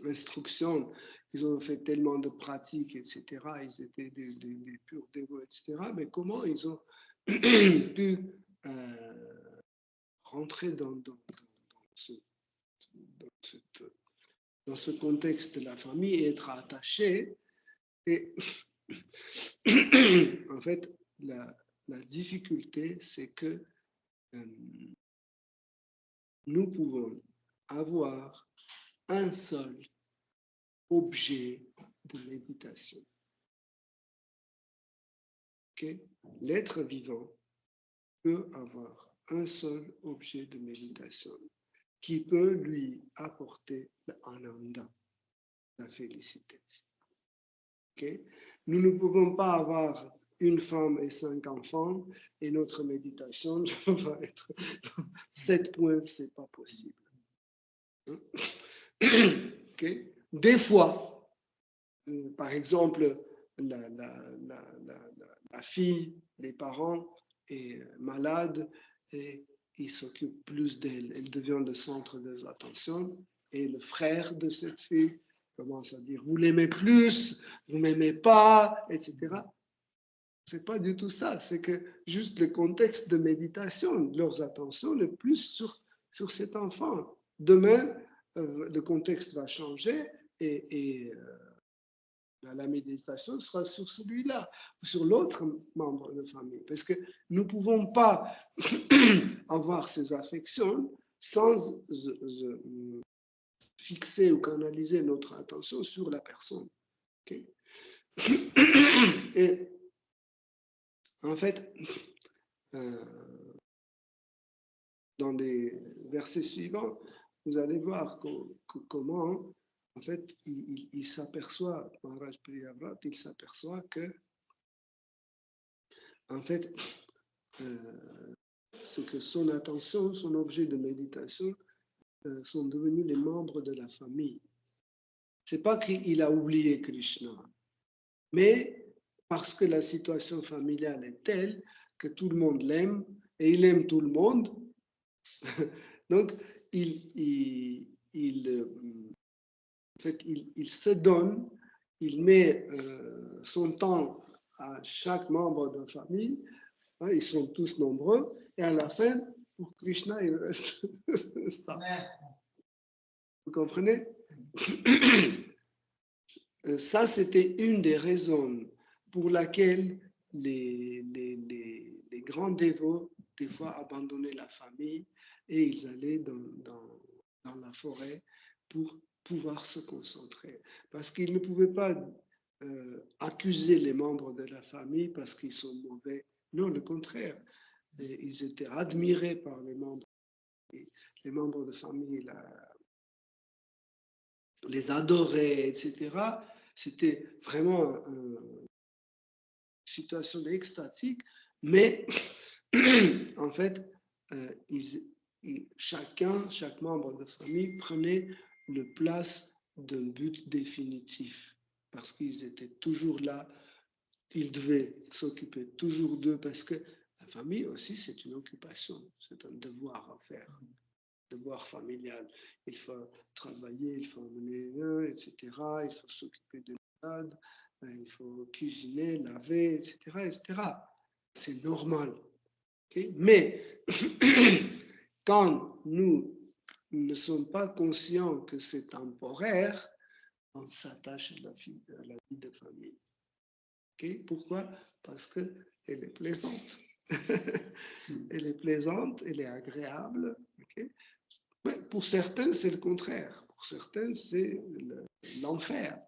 d'instructions, ils ont fait tellement de pratiques, etc. Ils étaient des purs dévots, etc. Mais comment ils ont pu rentrer dans ce contexte de la famille et être attachés? Et en fait, la difficulté, c'est que nous pouvons avoir un seul objet de méditation. Okay? L'être vivant peut avoir un seul objet de méditation qui peut lui apporter l'ananda, la félicité. Okay? Nous ne pouvons pas avoir une femme et 5 enfants et notre méditation va être 7 points, c'est pas possible. Okay? Des fois, par exemple, la fille, les parents est malade et ils s'occupent plus d'elle. Elle devient le centre de l'attention et le frère de cette fille commence à dire vous l'aimez plus, vous m'aimez pas, etc. C'est pas du tout ça. C'est que juste le contexte de méditation, leur attention est plus sur cet enfant. Demain, le contexte va changer et La méditation sera sur celui-là, sur l'autre membre de famille, parce que nous ne pouvons pas avoir ces affections sans fixer ou canaliser notre attention sur la personne. Okay? Et en fait, dans les versets suivants, vous allez voir comment, en fait, il s'aperçoit, Maharaj Priyavrat, il s'aperçoit que, en fait, c'est que son attention, son objet de méditation sont devenus les membres de la famille. C'est pas qu'il a oublié Krishna, mais parce que la situation familiale est telle que tout le monde l'aime et il aime tout le monde. Donc, il se donne, il met son temps à chaque membre de la famille, hein, ils sont tous nombreux, et à la fin, pour Krishna, il reste ça. Vous comprenez? Ça, c'était une des raisons pour laquelle les grands dévots, des fois, abandonnaient la famille et ils allaient dans la forêt pour pouvoir se concentrer. Parce qu'ils ne pouvaient pas accuser les membres de la famille parce qu'ils sont mauvais. Non, le contraire. Et ils étaient admirés par les membres. Les membres de famille les adoraient, etc. C'était vraiment une situation extatique, mais en fait, chaque membre de famille prenait le place d'un but définitif, parce qu'ils étaient toujours là, ils devaient s'occuper toujours d'eux, parce que la famille aussi, c'est une occupation, c'est un devoir à faire. Devoir familial. Il faut travailler, il faut emmener etc. Il faut s'occuper de malades, il faut cuisiner, laver, etc. etc. C'est normal. Okay? Mais quand nous ne sommes pas conscients que c'est temporaire, on s'attache à la vie de famille. Okay? Pourquoi? Parce qu'elle est plaisante. Elle est plaisante, elle est agréable. Okay? Mais pour certains, c'est le contraire. Pour certains, c'est l'enfer.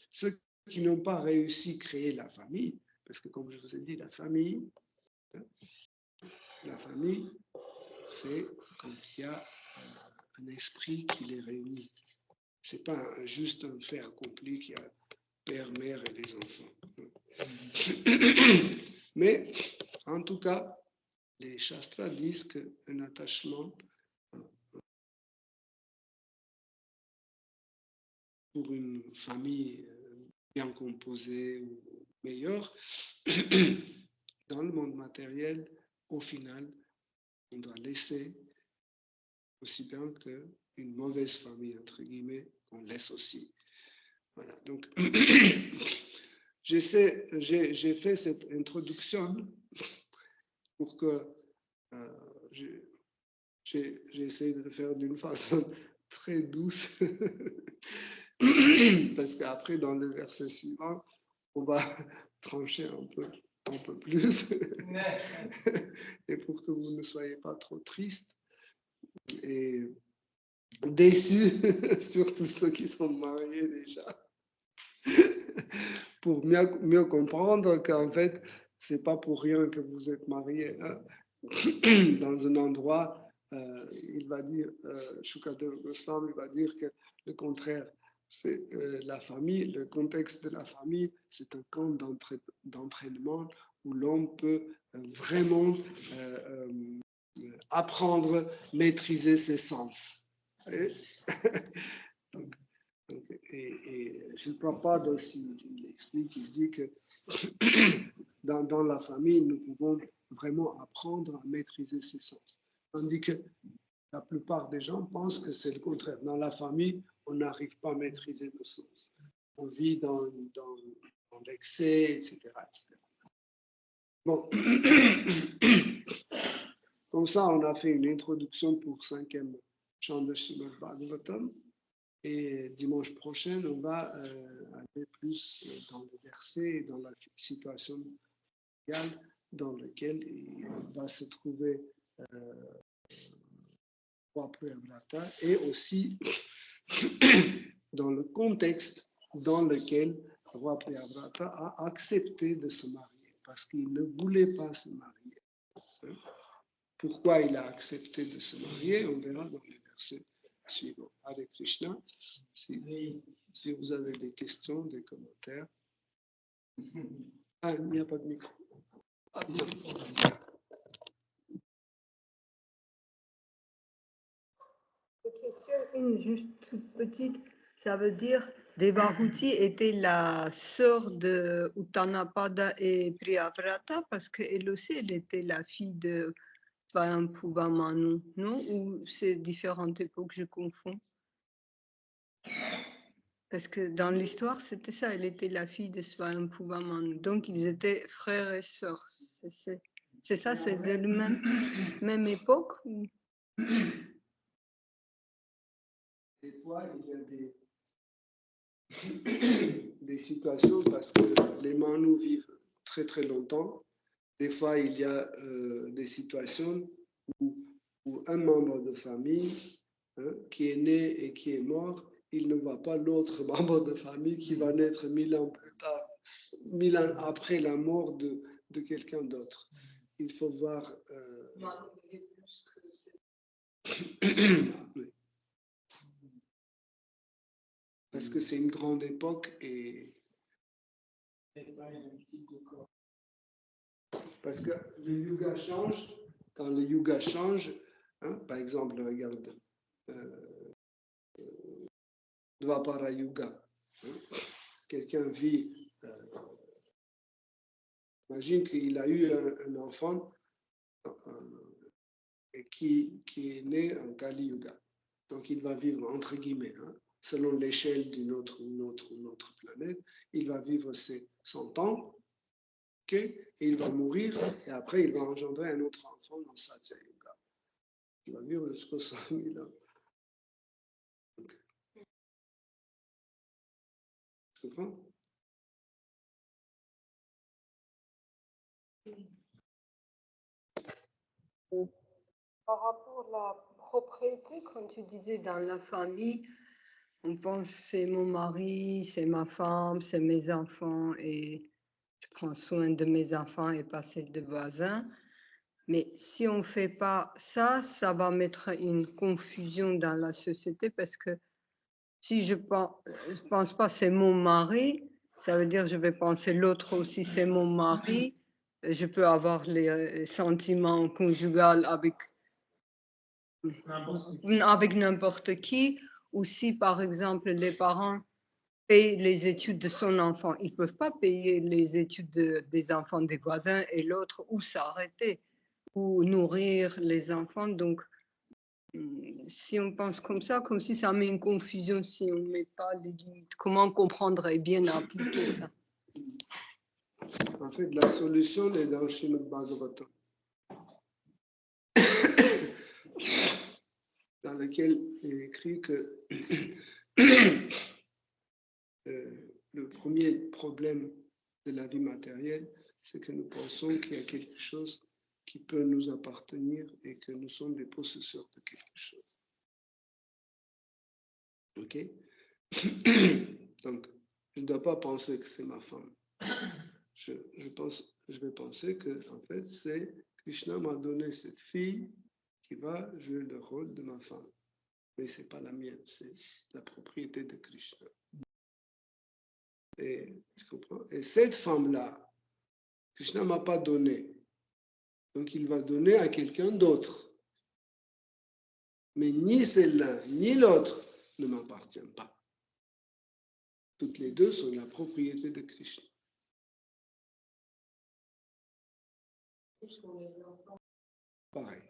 Ceux qui n'ont pas réussi à créer la famille, parce que comme je vous ai dit, la famille, c'est quand il y a un esprit qui les réunit. Ce n'est pas juste un fait accompli qui a père, mère et les enfants. Mais en tout cas, les Shastras disent qu'un attachement pour une famille bien composée ou meilleure, dans le monde matériel, au final, on doit laisser aussi bien qu'une mauvaise famille, entre guillemets, on laisse aussi. Voilà, donc j'ai fait cette introduction pour que j'ai essayé de le faire d'une façon très douce, parce qu'après, dans le verset suivant, on va trancher un peu plus, et pour que vous ne soyez pas trop tristes et déçus, surtout ceux qui sont mariés déjà, pour mieux comprendre qu'en fait, c'est pas pour rien que vous êtes mariés. Hein. Dans un endroit, il va dire, Shukadeva Goswami, il va dire que le contraire, c'est la famille, le contexte de la famille, c'est un camp d'entraînement où l'on peut vraiment apprendre, maîtriser ses sens. Et je ne crois pas dans ce qu'il explique, il dit que dans la famille, nous pouvons vraiment apprendre à maîtriser ses sens. Tandis que la plupart des gens pensent que c'est le contraire. Dans la famille, on n'arrive pas à maîtriser nos sens. On vit dans l'excès, etc., etc. Bon, comme ça, on a fait une introduction pour 5e chant de Srimad Bhagavatam. Et dimanche prochain, on va aller plus dans le verset et dans la situation dans laquelle il va se trouver roi Priyavrata et aussi dans le contexte dans lequel le roi Priyavrata a accepté de se marier parce qu'il ne voulait pas se marier. Pourquoi il a accepté de se marier, on verra dans les versets suivants. Hare Krishna, si vous avez des questions, des commentaires. Ah, il n'y a pas de micro. Ah, non. Question, une juste toute petite, ça veut dire Devahuti était la sœur de Uttanapada et Priyavrata parce qu'elle aussi, elle était la fille de Swayambhuva Manu, non? Ou c'est différentes époques, je confonds? Parce que dans l'histoire, c'était ça, elle était la fille de Swayambhuva Manu. Donc, ils étaient frères et sœurs. C'est ça, c'est de la même époque ou... Des fois, il y a des situations parce que les Manus vivent très très longtemps. Des fois, il y a des situations où un membre de famille qui est né et qui est mort, il ne voit pas l'autre membre de famille qui va naître 1000 ans plus tard, 1000 ans après la mort de quelqu'un d'autre. Il faut voir... Oui. Parce que c'est une grande époque et... Parce que le yuga change. Quand le yuga change, par exemple, regarde, Dvapara Yuga. Quelqu'un vit, imagine qu'il a eu un enfant qui est né en Kali Yuga. Donc il va vivre entre guillemets, selon l'échelle d'une autre planète, il va vivre ses 100 ans, et il va mourir, et après il va engendrer un autre enfant dans Satya Yuga. Il va vivre jusqu'aux 100 000 ans. Tu comprends? Par rapport à la propriété, quand tu disais dans la famille, on pense c'est mon mari, c'est ma femme, c'est mes enfants et je prends soin de mes enfants et pas celle de voisins. Mais si on ne fait pas ça, ça va mettre une confusion dans la société parce que si je pense pas c'est mon mari, ça veut dire je vais penser l'autre aussi c'est mon mari. Je peux avoir les sentiments conjugaux avec n'importe qui, ou si par exemple les parents payent les études de son enfant, ils ne peuvent pas payer les études des enfants des voisins et l'autre, ou s'arrêter, ou nourrir les enfants. Donc, si on pense comme si ça met une confusion, si on ne met pas les limites, comment comprendre et bien appliquer ça? En fait, la solution est dans Srimad Bhagavatam, dans lequel il est écrit que le premier problème de la vie matérielle, c'est que nous pensons qu'il y a quelque chose qui peut nous appartenir et que nous sommes les possesseurs de quelque chose. Ok? Donc, je ne dois pas penser que c'est ma femme. Je vais penser que, en fait, c'est Krishna m'a donné cette fille qui va jouer le rôle de ma femme. Mais ce n'est pas la mienne, c'est la propriété de Krishna. Et tu comprends? Et cette femme-là, Krishna ne m'a pas donné. Donc il va donner à quelqu'un d'autre. Mais ni celle-là, ni l'autre ne m'appartiennent pas. Toutes les deux sont la propriété de Krishna. Pareil.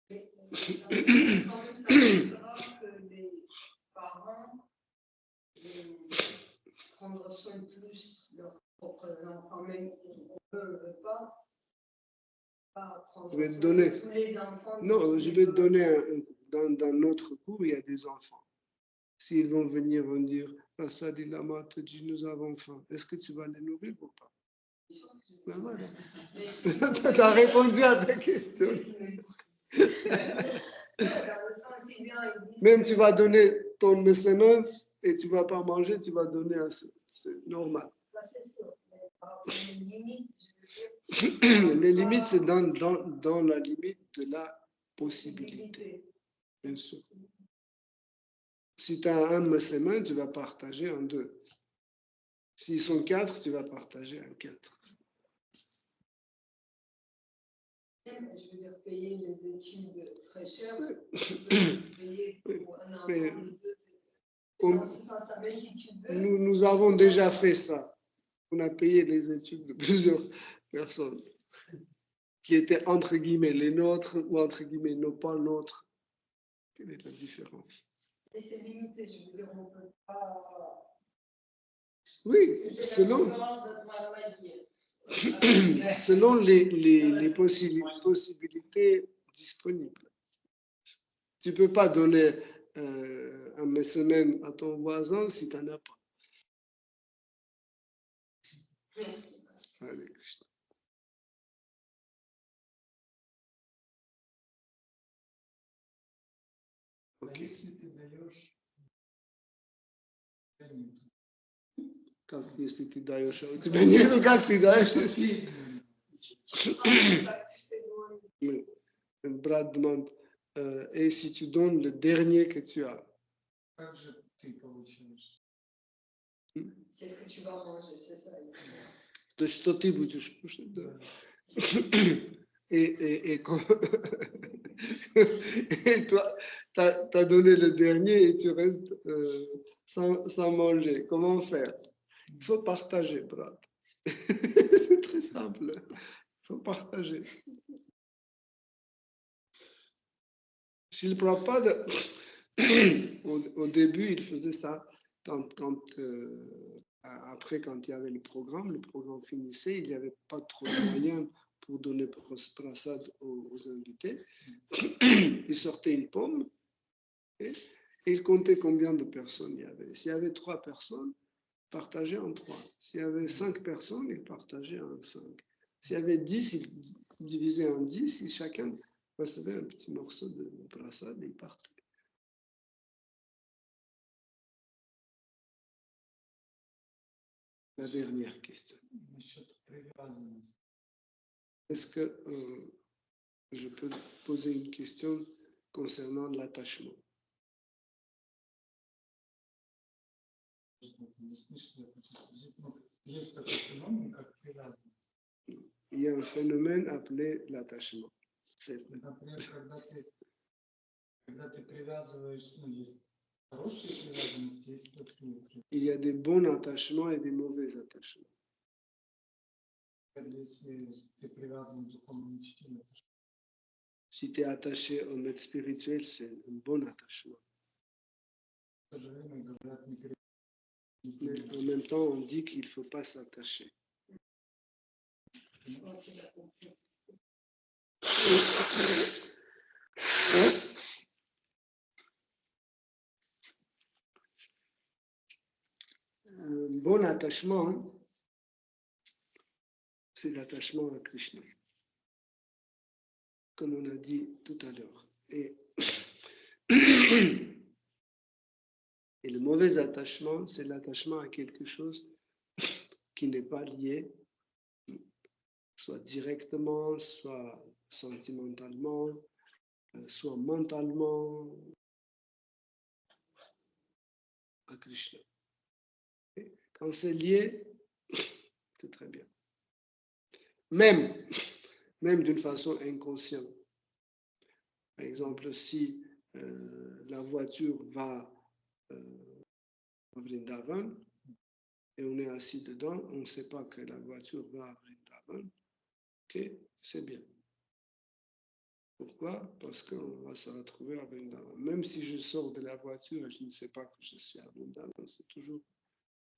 Les parents prendre soin plus de leurs propres enfants, même on ne veut pas prendre Je vais te donner. Tous les enfants. Non, je vais te donner dans notre cours, il y a des enfants. S'ils vont venir, vont dire, Rasadi Lama te dit, nous avons faim. Est-ce que tu vas les nourrir ou pas? Ben voilà. Tu as répondu à ta question. Même tu vas donner ton mécénat et tu ne vas pas manger, tu vas donner à ceux. C'est normal. Les limites, c'est dans la limite de la possibilité. Bien sûr. Si tu as un mécénat, tu vas partager en 2. S'ils sont 4, tu vas partager en 4. Je veux dire, payer les études très chères, payer pour un enfant. Nous avons déjà fait ça. On a payé les études de plusieurs personnes qui étaient entre guillemets les nôtres ou entre guillemets non pas nôtres. Quelle est la différence? Et c'est limité, je veux dire, on ne peut pas. Oui, selon les possibilités disponibles. Tu ne peux pas donner un mécénat à ton voisin si tu n'en as pas. Allez, Krishna. А если ты даешь Как если ты даешь, а у тебя нету, как ты даешь? Брат demande, et si tu donnes le dernier que tu as? Как же ты получаешь? Qu'est-ce que tu vas manger, c'est ça. То есть что ты будешь кушать, да? Et toi, tu as donné le dernier et tu restes sans manger. Comment faire? Il faut partager, Brad. C'est très simple. Il faut partager. S'il Prabhupada, au début, il faisait ça. Après, quand il y avait le programme finissait, il n'y avait pas trop de moyens pour donner prasad aux invités. Il sortait une pomme et il comptait combien de personnes il y avait. S'il y avait 3 personnes, partageait en 3. S'il y avait 5 personnes, il partageait en 5. S'il y avait 10, il divisait en 10 et chacun recevait un petit morceau de prasad et il partait. La dernière question. Est-ce que je peux poser une question concernant l'attachement? Il y a un phénomène appelé l'attachement. C'est vrai. Il y a des bons attachements et des mauvais attachements. Si tu es attaché au maître spirituel, c'est un bon attachement. Mais en même temps, on dit qu'il ne faut pas s'attacher. Un bon attachement, c'est l'attachement à Krishna, comme on a dit tout à l'heure. Et le mauvais attachement, c'est l'attachement à quelque chose qui n'est pas lié, soit directement, soit sentimentalement, soit mentalement à Krishna. Et quand c'est lié, c'est très bien. Même d'une façon inconsciente. Par exemple, si la voiture va à Vrindavan et on est assis dedans, on ne sait pas que la voiture va à Vrindavan, ok, c'est bien. Pourquoi? Parce qu'on va se retrouver à Vrindavan. Même si je sors de la voiture et je ne sais pas que je suis à Vrindavan, c'est toujours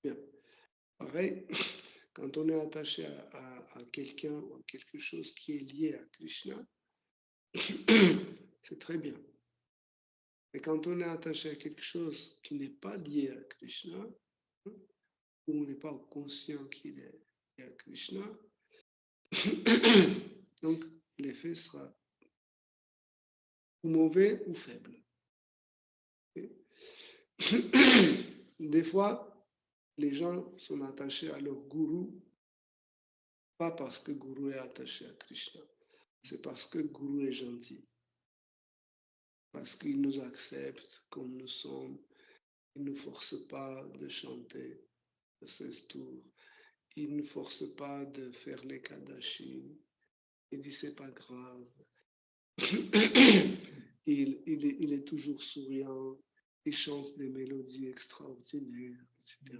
bien. Pareil, quand on est attaché à quelqu'un ou à quelque chose qui est lié à Krishna, c'est très bien. Et quand on est attaché à quelque chose qui n'est pas lié à Krishna, hein, où on n'est pas conscient qu'il est lié à Krishna, donc l'effet sera ou mauvais ou faible. Okay? Des fois, les gens sont attachés à leur gourou, pas parce que gourou est attaché à Krishna, c'est parce que gourou est gentil, parce qu'il nous accepte comme nous sommes, il ne nous force pas de chanter 16 tours, il ne nous force pas de faire les kadashi, il dit c'est pas grave, il est toujours souriant, il chante des mélodies extraordinaires, etc.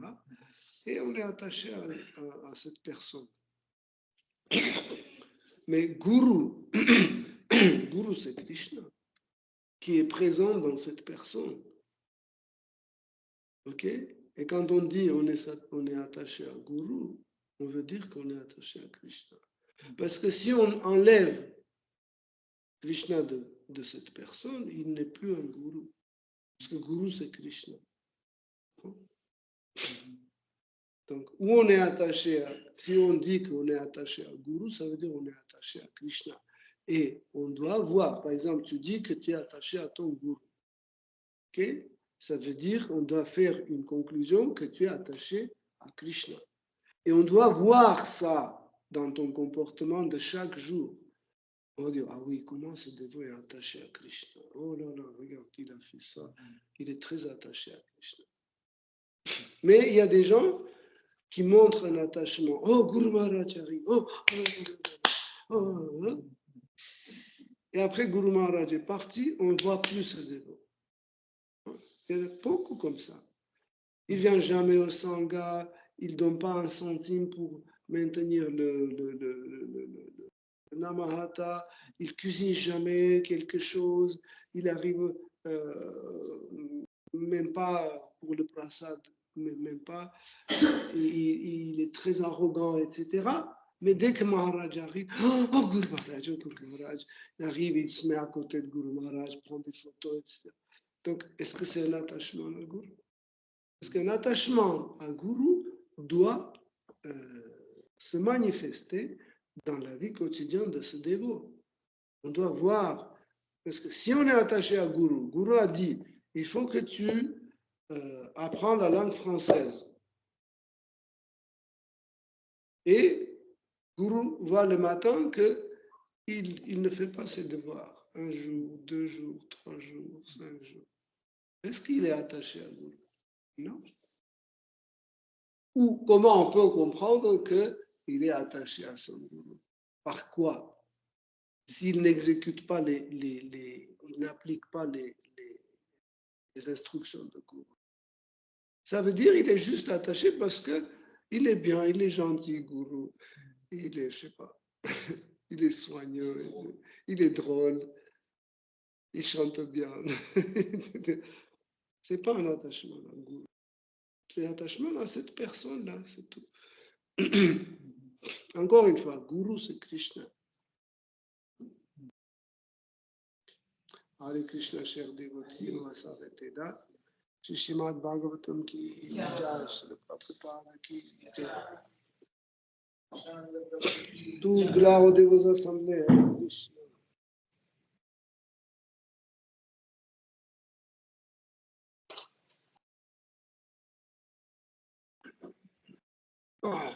Et on est attaché à cette personne. Mais Guru, Guru c'est Krishna, qui est présent dans cette personne. Ok? Et quand on dit on est attaché à Guru, on veut dire qu'on est attaché à Krishna. Parce que si on enlève Krishna de cette personne, il n'est plus un Guru. Parce que Guru c'est Krishna. Donc, où on est attaché si on dit qu'on est attaché à Guru, ça veut dire qu'on est attaché à Krishna. Et on doit voir, par exemple, tu dis que tu es attaché à ton Guru. Ok? Ça veut dire qu'on doit faire une conclusion que tu es attaché à Krishna. Et on doit voir ça dans ton comportement de chaque jour. On va dire, ah oui, comment ce dévot est attaché à Krishna? Oh là là, regarde, il a fait ça. Il est très attaché à Krishna. Mais il y a des gens qui montrent un attachement. Oh, Guru Maharaj arrive. Oh. Et après Guru Maharaj est parti, on ne voit plus ce dévot. Il y en a beaucoup comme ça. Il ne vient jamais au Sangha, il ne donne pas un centime pour maintenir le Namahata, il ne cuisine jamais quelque chose, il arrive même pas pour le prasad, même pas, il est très arrogant, etc. Mais dès que Maharaj arrive, oh Guru Maharaj, il arrive, il se met à côté de Guru Maharaj, prend des photos, etc. Donc, est-ce que c'est un attachement à Guru? Parce qu'un attachement à Guru doit se manifester dans la vie quotidienne de ce dévot. On doit voir, parce que si on est attaché à Guru, Guru a dit, il faut que tu apprends la langue française. Et Guru voit le matin qu'il ne fait pas ses devoirs. 1 jour, 2 jours, 3 jours, 5 jours. Est-ce qu'il est attaché à Guru? Non. Ou comment on peut comprendre qu'il est attaché à son Guru? Par quoi? S'il n'exécute pas il n'applique pas les instructions de Guru. Ça veut dire qu'il est juste attaché parce qu'il est bien, il est gentil, Guru. Il est, je sais pas, il est soigneux, il est drôle, il chante bien. C'est pas un attachement à Guru. C'est un attachement à cette personne-là, c'est tout. Encore une fois, Guru, c'est Krishna. Hare Krishna, chers dévotis, on va s'arrêter là. Shri Srimad Bhagavatam ki jai, Shri Prabhupada ki jai. Toute gloire de vos assemblées, Hare Krishna. Oh,